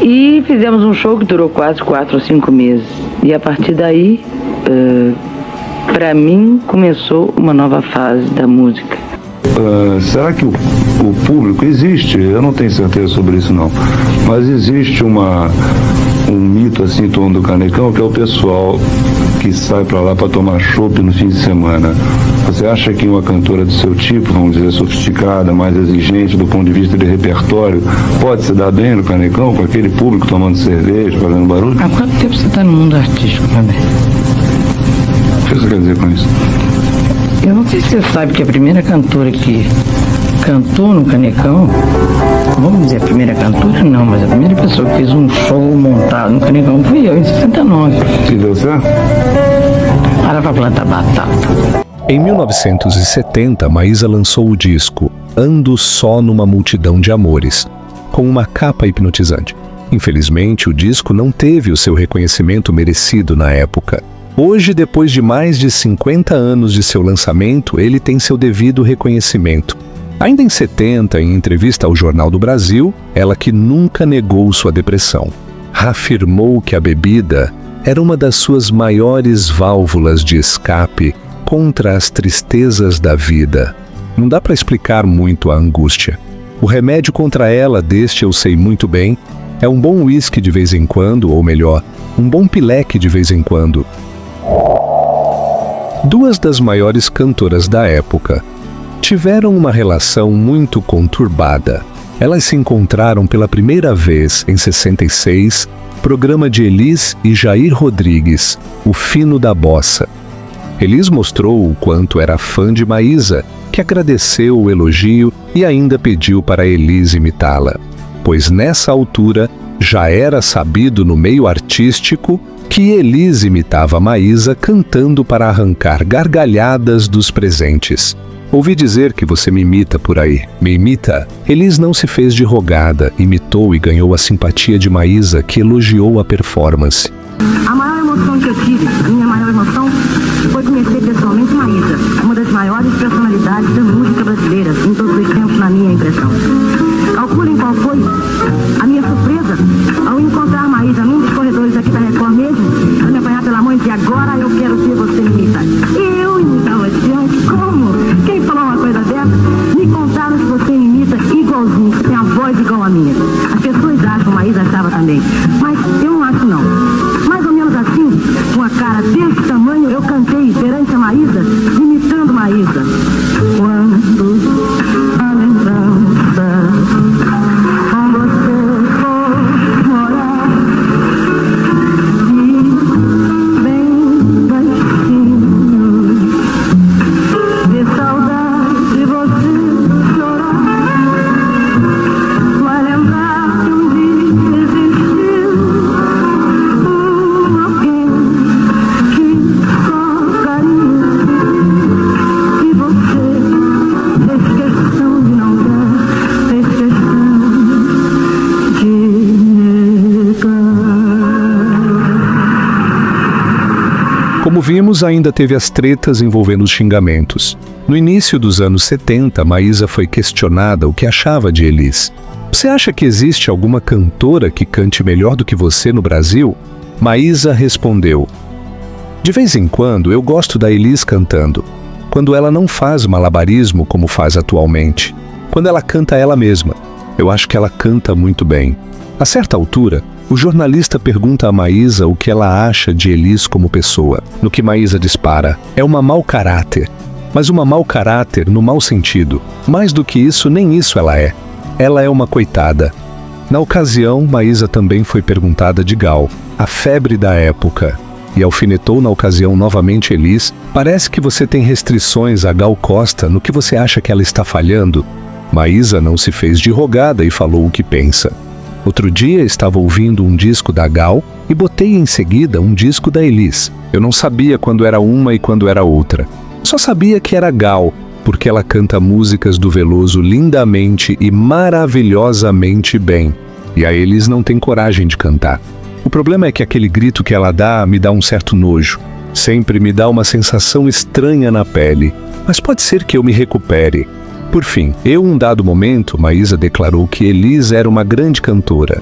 E fizemos um show que durou quase 4 ou 5 meses. E a partir daí, para mim, começou uma nova fase da música. Será que o público existe? Eu não tenho certeza sobre isso não, mas existe um mito assim em torno do Canecão, que é o pessoal que sai para lá para tomar chopp no fim de semana. Você acha que uma cantora do seu tipo, vamos dizer, sofisticada, mais exigente do ponto de vista de repertório, pode se dar bem no Canecão, com aquele público tomando cerveja, fazendo barulho? Há quanto tempo você está no mundo artístico também? O que você quer dizer com isso? Eu não sei se você sabe que a primeira cantora que cantou no Canecão, vamos dizer a primeira cantora, não, mas a primeira pessoa que fez um show montado no Canecão fui eu, em 69. E deu certo? Para pra plantar batata. Em 1970, Maísa lançou o disco Ando Só Numa Multidão de Amores, com uma capa hipnotizante. Infelizmente, o disco não teve o seu reconhecimento merecido na época. Hoje, depois de mais de 50 anos de seu lançamento, ele tem seu devido reconhecimento. Ainda em 70, em entrevista ao Jornal do Brasil, ela que nunca negou sua depressão, afirmou que a bebida era uma das suas maiores válvulas de escape contra as tristezas da vida. Não dá para explicar muito a angústia. O remédio contra ela, deste eu sei muito bem, é um bom uísque de vez em quando, ou melhor, um bom pileque de vez em quando. Duas das maiores cantoras da época tiveram uma relação muito conturbada. Elas se encontraram pela primeira vez em 66, programa de Elis e Jair Rodrigues, O Fino da Bossa. Elis mostrou o quanto era fã de Maísa, que agradeceu o elogio e ainda pediu para Elis imitá-la, pois nessa altura já era sabido no meio artístico que Elis imitava Maísa cantando para arrancar gargalhadas dos presentes. Ouvi dizer que você me imita por aí. Me imita? Elis não se fez de rogada, imitou e ganhou a simpatia de Maísa, que elogiou a performance. A maior emoção que eu tive, a minha maior emoção, foi conhecer pessoalmente Maísa, uma das maiores personalidades da música brasileira, em todos os tempos, na minha impressão. Calculem qual foi a minha surpresa ao encontrar Maísa num dos corredores aqui da Record mesmo, a me apanhar pela mão e dizer: agora eu quero ver você me imitar. Eu imitava diante, como? Quem falou uma coisa dessa? Me contaram que você me imita igualzinho, que tem a voz igual a minha. As pessoas acham, Maísa achava também, mas eu não acho não. Mais ou menos assim, com a cara desse tamanho, eu cantei perante a Maísa, imitando Maísa. Quando a lembrança com você for morar, e bem baixinho, de saudade de você chorar, vai lembrar que um dia existiu alguém que só carinho, e você fez questão de não dar, fez questão de negar. Como vimos, ainda teve as tretas envolvendo os xingamentos. No início dos anos 70, Maísa foi questionada o que achava de Elis. Você acha que existe alguma cantora que cante melhor do que você no Brasil? Maísa respondeu: de vez em quando eu gosto da Elis cantando, quando ela não faz malabarismo como faz atualmente, quando ela canta ela mesma. Eu acho que ela canta muito bem. A certa altura, o jornalista pergunta a Maísa o que ela acha de Elis como pessoa, no que Maísa dispara: é uma mau caráter. Mas uma mau caráter no mau sentido. Mais do que isso, nem isso ela é. Ela é uma coitada. Na ocasião, Maísa também foi perguntada de Gal, a febre da época, e alfinetou na ocasião novamente Elis: parece que você tem restrições a Gal Costa no que você acha que ela está falhando. Maísa não se fez de rogada e falou o que pensa. Outro dia estava ouvindo um disco da Gal e botei em seguida um disco da Elis. Eu não sabia quando era uma e quando era outra. Só sabia que era Gal, porque ela canta músicas do Veloso lindamente e maravilhosamente bem. E a Elis não tem coragem de cantar. O problema é que aquele grito que ela dá me dá um certo nojo. Sempre me dá uma sensação estranha na pele. Mas pode ser que eu me recupere. Por fim, um dado momento, Maísa declarou que Elis era uma grande cantora.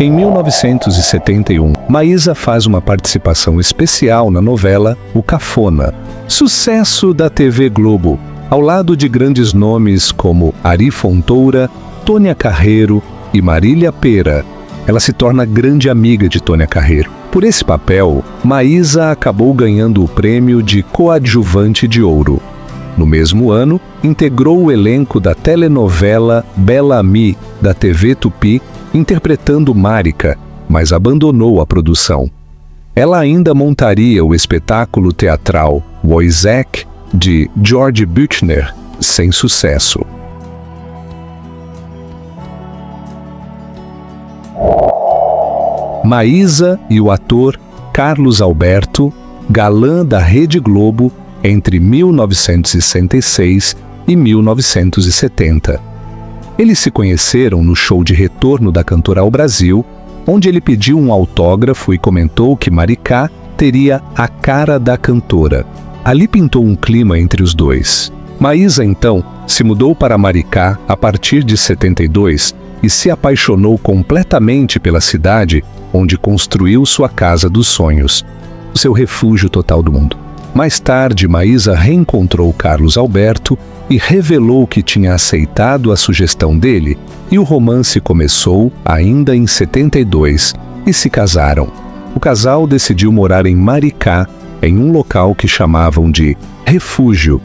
Em 1971, Maísa faz uma participação especial na novela O Cafona, sucesso da TV Globo, ao lado de grandes nomes como Ari Fontoura, Tônia Carreiro e Marília Pera. Ela se torna grande amiga de Tônia Carreiro. Por esse papel, Maísa acabou ganhando o prêmio de coadjuvante de ouro. No mesmo ano, integrou o elenco da telenovela Bela Mi, da TV Tupi, interpretando Marica, mas abandonou a produção. Ela ainda montaria o espetáculo teatral Wojciech, de George Büchner, sem sucesso. Maísa e o ator Carlos Alberto, galã da Rede Globo entre 1966 e 1970. Eles se conheceram no show de retorno da cantora ao Brasil, onde ele pediu um autógrafo e comentou que Maricá teria a cara da cantora. Ali pintou um clima entre os dois. Maísa, então, se mudou para Maricá a partir de 72 e se apaixonou completamente pela cidade, onde construiu sua casa dos sonhos, o seu refúgio total do mundo. Mais tarde, Maísa reencontrou Carlos Alberto e revelou que tinha aceitado a sugestão dele, e o romance começou ainda em 72 e se casaram. O casal decidiu morar em Maricá, em um local que chamavam de refúgio,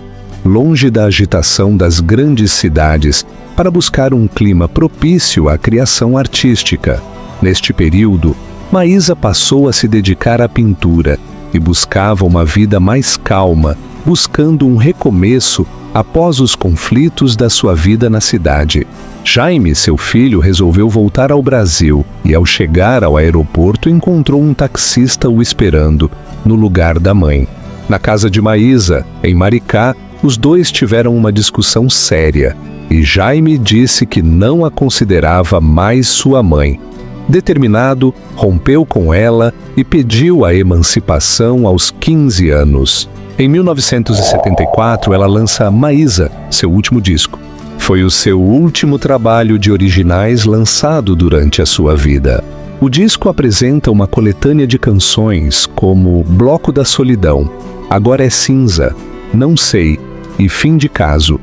longe da agitação das grandes cidades, para buscar um clima propício à criação artística. Neste período, Maísa passou a se dedicar à pintura e buscava uma vida mais calma, buscando um recomeço após os conflitos da sua vida na cidade. Jaime, seu filho, resolveu voltar ao Brasil e, ao chegar ao aeroporto, encontrou um taxista o esperando, no lugar da mãe. Na casa de Maísa, em Maricá, os dois tiveram uma discussão séria e Jaime disse que não a considerava mais sua mãe. Determinado, rompeu com ela e pediu a emancipação aos 15 anos. Em 1974, ela lança Maísa, seu último disco. Foi o seu último trabalho de originais lançado durante a sua vida. O disco apresenta uma coletânea de canções como Bloco da Solidão, Agora é Cinza, Não Sei e Fim de Caso,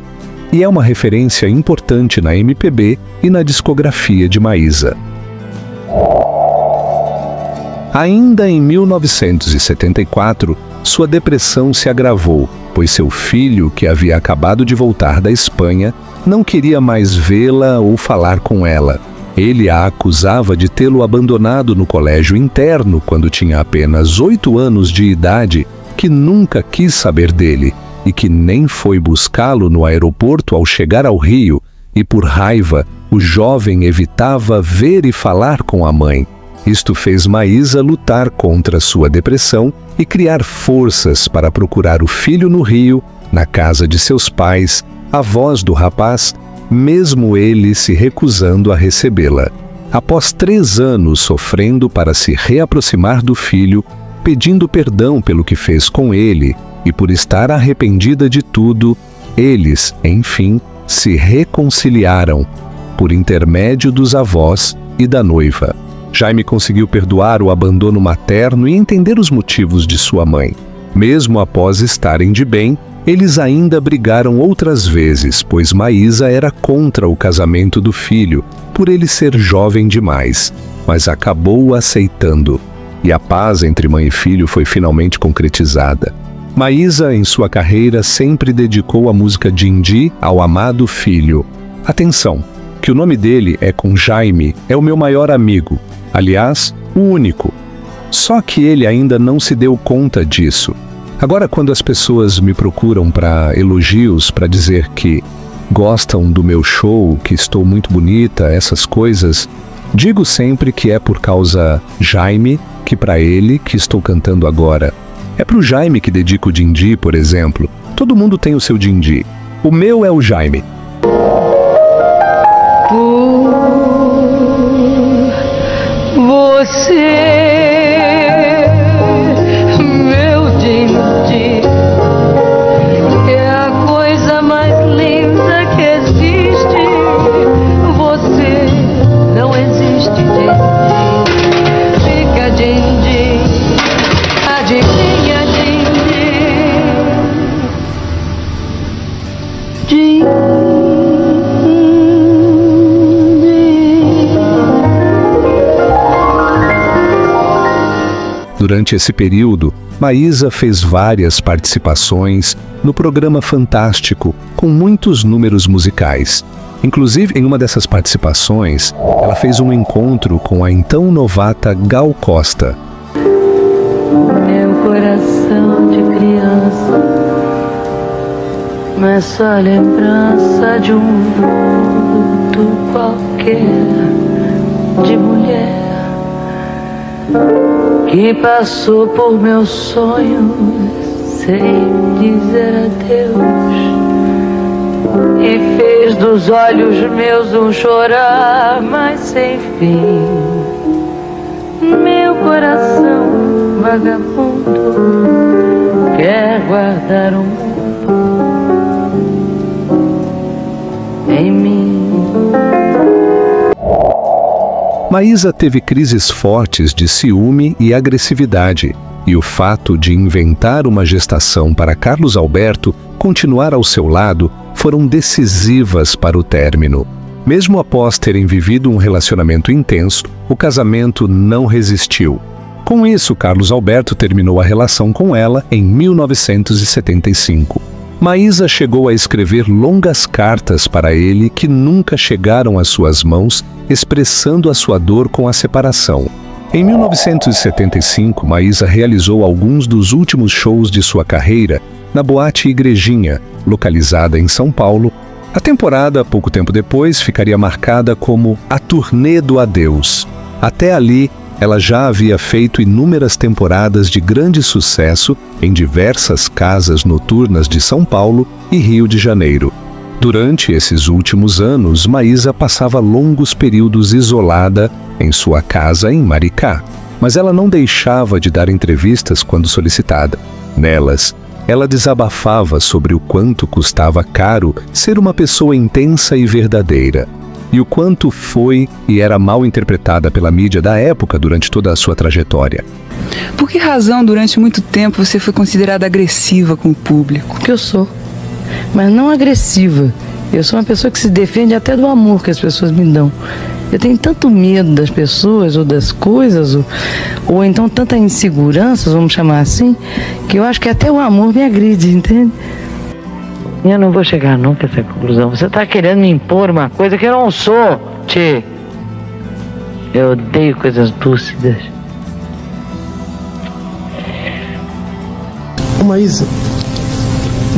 e é uma referência importante na MPB e na discografia de Maísa. Ainda em 1974, sua depressão se agravou, pois seu filho, que havia acabado de voltar da Espanha, não queria mais vê-la ou falar com ela. Ele a acusava de tê-lo abandonado no colégio interno quando tinha apenas 8 anos de idade, que nunca quis saber dele e que nem foi buscá-lo no aeroporto ao chegar ao Rio, e por raiva, o jovem evitava ver e falar com a mãe. Isto fez Maísa lutar contra sua depressão e criar forças para procurar o filho no Rio, na casa de seus pais, avós do rapaz, mesmo ele se recusando a recebê-la. Após 3 anos sofrendo para se reaproximar do filho, pedindo perdão pelo que fez com ele e por estar arrependida de tudo, eles, enfim, se reconciliaram, por intermédio dos avós e da noiva. Jaime conseguiu perdoar o abandono materno e entender os motivos de sua mãe. Mesmo após estarem de bem, eles ainda brigaram outras vezes, pois Maísa era contra o casamento do filho, por ele ser jovem demais, mas acabou aceitando. E a paz entre mãe e filho foi finalmente concretizada. Maísa, em sua carreira, sempre dedicou a música Dindi ao amado filho. Atenção, que o nome dele é com Jaime, é o meu maior amigo. Aliás, o único. Só que ele ainda não se deu conta disso. Agora, quando as pessoas me procuram para elogios, para dizer que gostam do meu show, que estou muito bonita, essas coisas, digo sempre que é por causa Jaime, que para ele que estou cantando agora. É pro Jaime que dedico o din-din, por exemplo. Todo mundo tem o seu din-din. O meu é o Jaime. Por você, meu din-din, é a coisa mais linda que existe. Você não existe, din-din. Fica din-din, adivinha din-din, din-din. Durante esse período, Maísa fez várias participações no programa Fantástico, com muitos números musicais. Inclusive, em uma dessas participações, ela fez um encontro com a então novata Gal Costa. Meu coração de criança não é só lembrança de um vulto qualquer de mulher que passou por meus sonhos sem dizer adeus e fez dos olhos meus um chorar, mas sem fim. Meu coração vagabundo quer guardar o mundo em mim. Maísa teve crises fortes de ciúme e agressividade, e o fato de inventar uma gestação para Carlos Alberto continuar ao seu lado foram decisivas para o término. Mesmo após terem vivido um relacionamento intenso, o casamento não resistiu. Com isso, Carlos Alberto terminou a relação com ela em 1975. Maísa chegou a escrever longas cartas para ele que nunca chegaram às suas mãos, expressando a sua dor com a separação. Em 1975, Maísa realizou alguns dos últimos shows de sua carreira na Boate Igrejinha, localizada em São Paulo. A temporada, pouco tempo depois, ficaria marcada como a Turnê do Adeus. Até ali, ela já havia feito inúmeras temporadas de grande sucesso em diversas casas noturnas de São Paulo e Rio de Janeiro. Durante esses últimos anos, Maísa passava longos períodos isolada em sua casa em Maricá, mas ela não deixava de dar entrevistas quando solicitada. Nelas, ela desabafava sobre o quanto custava caro ser uma pessoa intensa e verdadeira, e o quanto foi e era mal interpretada pela mídia da época durante toda a sua trajetória. Por que razão, durante muito tempo, você foi considerada agressiva com o público? Que eu sou, mas não agressiva. Eu sou uma pessoa que se defende até do amor que as pessoas me dão. Eu tenho tanto medo das pessoas ou das coisas, ou então tanta insegurança, vamos chamar assim, que eu acho que até o amor me agride, entende? Eu não vou chegar nunca a essa conclusão. Você está querendo me impor uma coisa que eu não sou, tchê. Eu odeio coisas lúcidas. Maísa,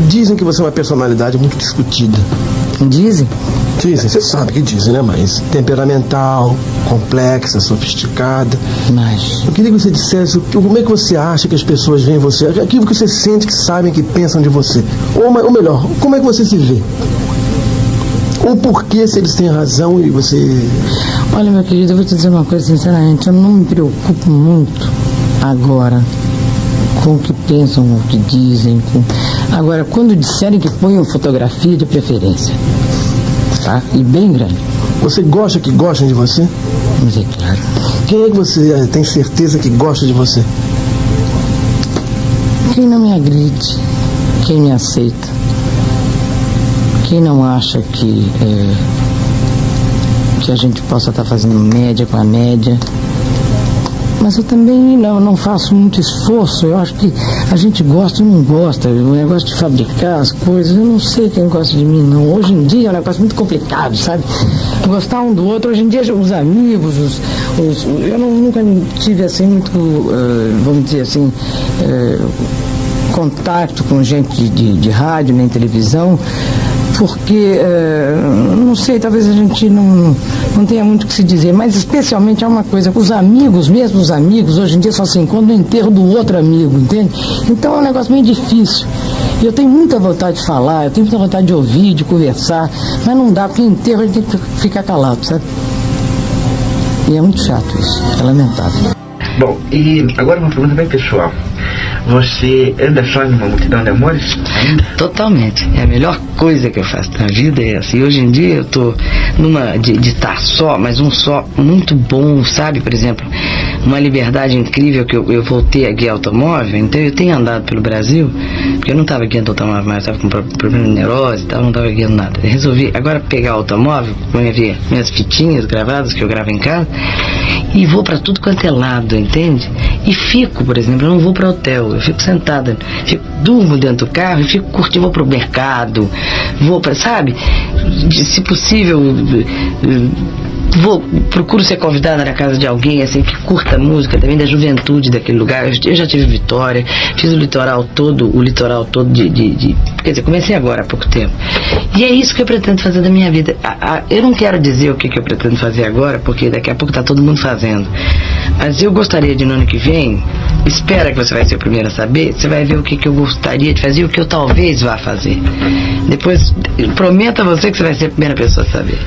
dizem que você é uma personalidade muito discutida. Dizem? Dizem, você sabe que dizem, né, Maísa? Temperamental, complexa, sofisticada. Mas eu queria que você dissesse como é que você acha que as pessoas veem você, aquilo que você sente, que sabem, que pensam de você. Ou melhor, como é que você se vê? Ou por que, se eles têm razão e você... Olha, meu querido, eu vou te dizer uma coisa sinceramente, eu não me preocupo muito agora com o que pensam, o que dizem. Agora, quando disserem que ponham fotografia, de preferência, tá? E bem grande. Você gosta que gostem de você? Mas é claro. Quem é que você tem certeza que gosta de você? Quem não me agride, quem me aceita, quem não acha que a gente possa estar fazendo média com a média. Mas eu também não faço muito esforço. Eu acho que a gente gosta e não gosta. O negócio de fabricar as coisas, eu não sei quem gosta de mim, não. Hoje em dia é um negócio muito complicado, sabe? Gostar um do outro. Hoje em dia, os amigos, eu nunca tive assim muito, vamos dizer assim, contato com gente de rádio nem televisão. porque, não sei, talvez a gente não tenha muito o que se dizer, mas especialmente é uma coisa, os amigos, mesmo os amigos, hoje em dia só se encontram no enterro do outro amigo, entende? Então é um negócio bem difícil. Eu tenho muita vontade de falar, eu tenho muita vontade de ouvir, de conversar, mas não dá, porque enterro a gente tem que ficar calado, sabe? E é muito chato isso, é lamentável. Bom, e agora uma pergunta bem pessoal. Você anda só numa multidão de amores ainda? Totalmente. É a melhor coisa que eu faço na vida é essa. E hoje em dia eu tô numa de estar só, mas um só muito bom, sabe? Por exemplo, uma liberdade incrível que eu voltei a guiar automóvel. Então eu tenho andado pelo Brasil, porque eu não estava guiando automóvel mais, estava com problema de neurose e tal, não estava guiando nada. Eu resolvi agora pegar o automóvel, minhas fitinhas gravadas que eu gravo em casa, e vou para tudo quanto é lado, entende? E fico, por exemplo, eu não vou para hotel, eu fico sentada, durmo dentro do carro e fico curtindo, vou pro mercado, vou para, sabe? Se possível, procuro ser convidada na casa de alguém, assim, que curta a música também da juventude daquele lugar. Eu já tive Vitória, fiz o litoral todo quer dizer, comecei agora há pouco tempo. E é isso que eu pretendo fazer da minha vida. Eu não quero dizer o que eu pretendo fazer agora, porque daqui a pouco tá todo mundo fazendo. Mas eu gostaria de, no ano que vem, espera que você vai ser o primeiro a saber, você vai ver o que eu gostaria de fazer e o que eu talvez vá fazer. Depois, prometo a você que você vai ser a primeira pessoa a saber.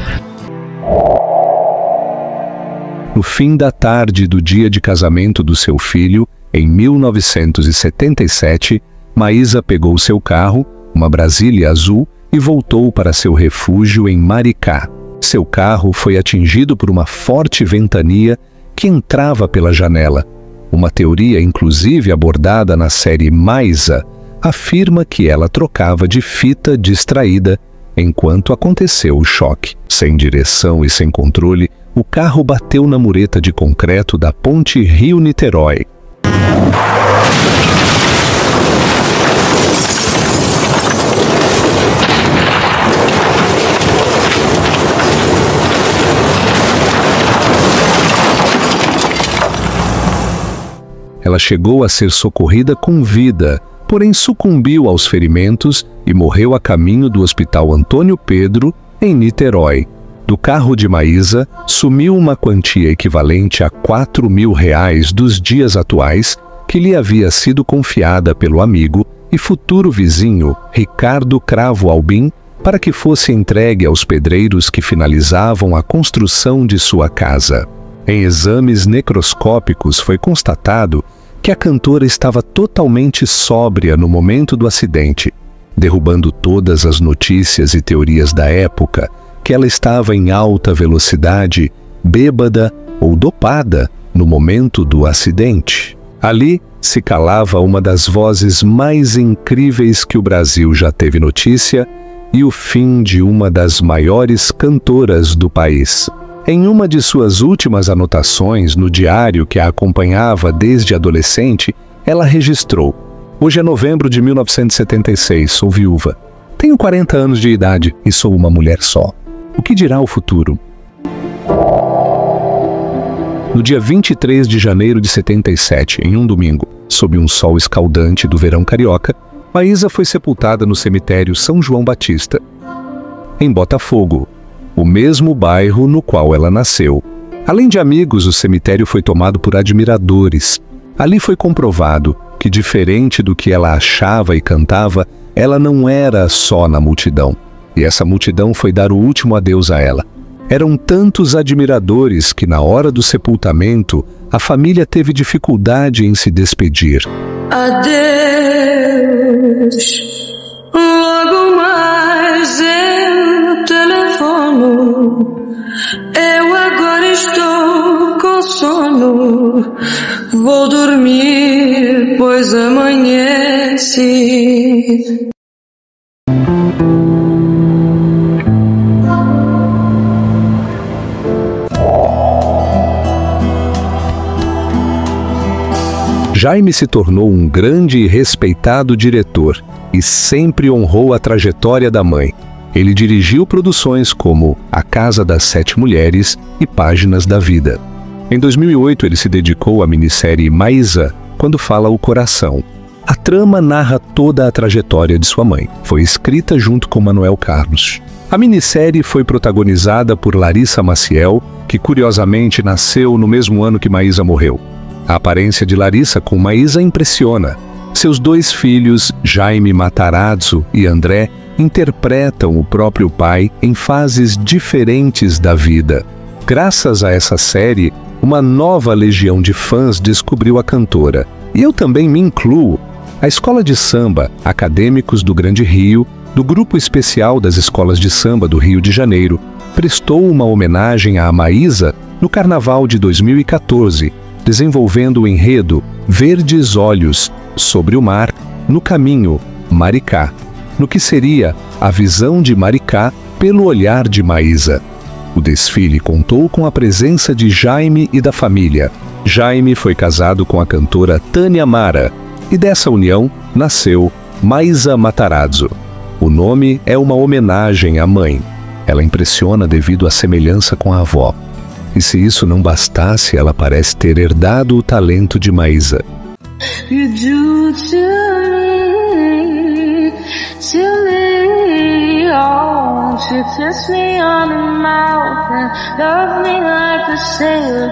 No fim da tarde do dia de casamento do seu filho, em 1977, Maísa pegou seu carro, uma Brasília azul, e voltou para seu refúgio em Maricá. Seu carro foi atingido por uma forte ventania que entrava pela janela. Uma teoria, inclusive abordada na série Maísa, afirma que ela trocava de fita distraída enquanto aconteceu o choque. Sem direção e sem controle, o carro bateu na mureta de concreto da ponte Rio-Niterói. Ela chegou a ser socorrida com vida, porém sucumbiu aos ferimentos e morreu a caminho do Hospital Antônio Pedro, em Niterói. Do carro de Maísa sumiu uma quantia equivalente a R$4.000 dos dias atuais que lhe havia sido confiada pelo amigo e futuro vizinho Ricardo Cravo Albim para que fosse entregue aos pedreiros que finalizavam a construção de sua casa. Em exames necroscópicos foi constatado que a cantora estava totalmente sóbria no momento do acidente, derrubando todas as notícias e teorias da época que ela estava em alta velocidade, bêbada ou dopada no momento do acidente. Ali se calava uma das vozes mais incríveis que o Brasil já teve notícia e o fim de uma das maiores cantoras do país. Em uma de suas últimas anotações no diário que a acompanhava desde adolescente, ela registrou: "Hoje é novembro de 1976, sou viúva. Tenho 40 anos de idade e sou uma mulher só. O que dirá o futuro?" No dia 23 de janeiro de 77, em um domingo, sob um sol escaldante do verão carioca, Maísa foi sepultada no cemitério São João Batista, em Botafogo, o mesmo bairro no qual ela nasceu. Além de amigos, o cemitério foi tomado por admiradores. Ali foi comprovado que, diferente do que ela achava e cantava, ela não era só na multidão. E essa multidão foi dar o último adeus a ela. Eram tantos admiradores que, na hora do sepultamento, a família teve dificuldade em se despedir. Adeus, logo mais eu telefono. Eu agora estou com sono. Vou dormir, pois amanhece. Jaime se tornou um grande e respeitado diretor e sempre honrou a trajetória da mãe. Ele dirigiu produções como A Casa das Sete Mulheres e Páginas da Vida. Em 2008, ele se dedicou à minissérie Maísa, Quando Fala o Coração. A trama narra toda a trajetória de sua mãe. Foi escrita junto com Manuel Carlos. A minissérie foi protagonizada por Larissa Maciel, que curiosamente nasceu no mesmo ano que Maísa morreu. A aparência de Larissa com Maísa impressiona. Seus 2 filhos, Jaime Matarazzo e André, interpretam o próprio pai em fases diferentes da vida. Graças a essa série, uma nova legião de fãs descobriu a cantora. E eu também me incluo. A Escola de Samba Acadêmicos do Grande Rio, do Grupo Especial das Escolas de Samba do Rio de Janeiro, prestou uma homenagem à Maísa no Carnaval de 2014, desenvolvendo o enredo Verdes Olhos, sobre o mar, no caminho, Maricá, no que seria a visão de Maricá pelo olhar de Maísa. O desfile contou com a presença de Jaime e da família. Jaime foi casado com a cantora Tânia Mara, e dessa união nasceu Maísa Matarazzo. O nome é uma homenagem à mãe. Ela impressiona devido à semelhança com a avó. E se isso não bastasse, ela parece ter herdado o talento de Maísa. You do to me, silly, oh, you kiss me on the mouth and love me like a sailor.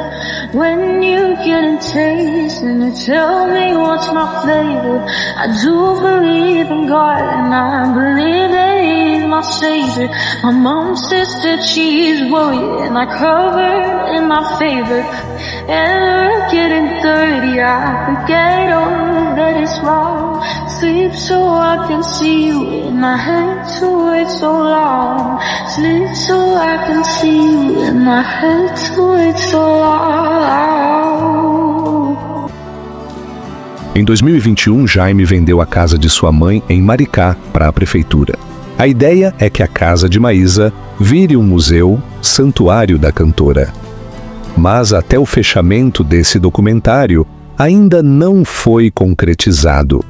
When you get in taste and you tell me what's my flavor, I do believe in God and I believe that He's my savior. My mom says that she's worried and I cover in my favor. And we're getting 30, I forget all that is wrong. Sleep so I can see you and I hate to wait so long. Sleep so I can see you and I hate to wait so long. Em 2021, Jaime vendeu a casa de sua mãe em Maricá para a prefeitura. A ideia é que a casa de Maísa vire um museu, santuário da cantora. Mas até o fechamento desse documentário ainda não foi concretizado.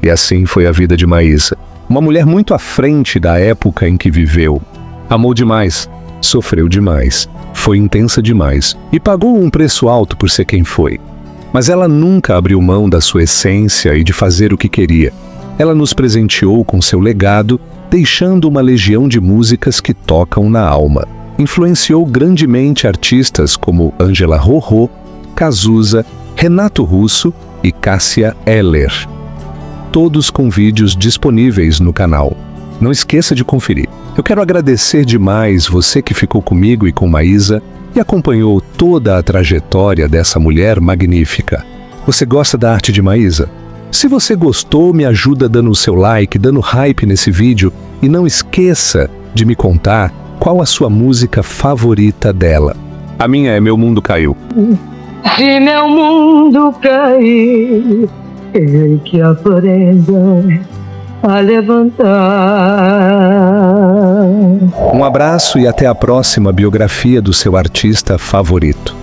E assim foi a vida de Maísa, uma mulher muito à frente da época em que viveu. Amou demais, sofreu demais, foi intensa demais e pagou um preço alto por ser quem foi. Mas ela nunca abriu mão da sua essência e de fazer o que queria. Ela nos presenteou com seu legado, deixando uma legião de músicas que tocam na alma. Influenciou grandemente artistas como Ângela Rorô, Cazuza, Renato Russo e Cássia Eller. Todos com vídeos disponíveis no canal. Não esqueça de conferir. Eu quero agradecer demais você que ficou comigo e com Maísa e acompanhou toda a trajetória dessa mulher magnífica. Você gosta da arte de Maísa? Se você gostou, me ajuda dando o seu like, dando hype nesse vídeo e não esqueça de me contar qual a sua música favorita dela. A minha é Meu Mundo Caiu. Se meu mundo cair, que aprenda a levantar. Um abraço e até a próxima biografia do seu artista favorito.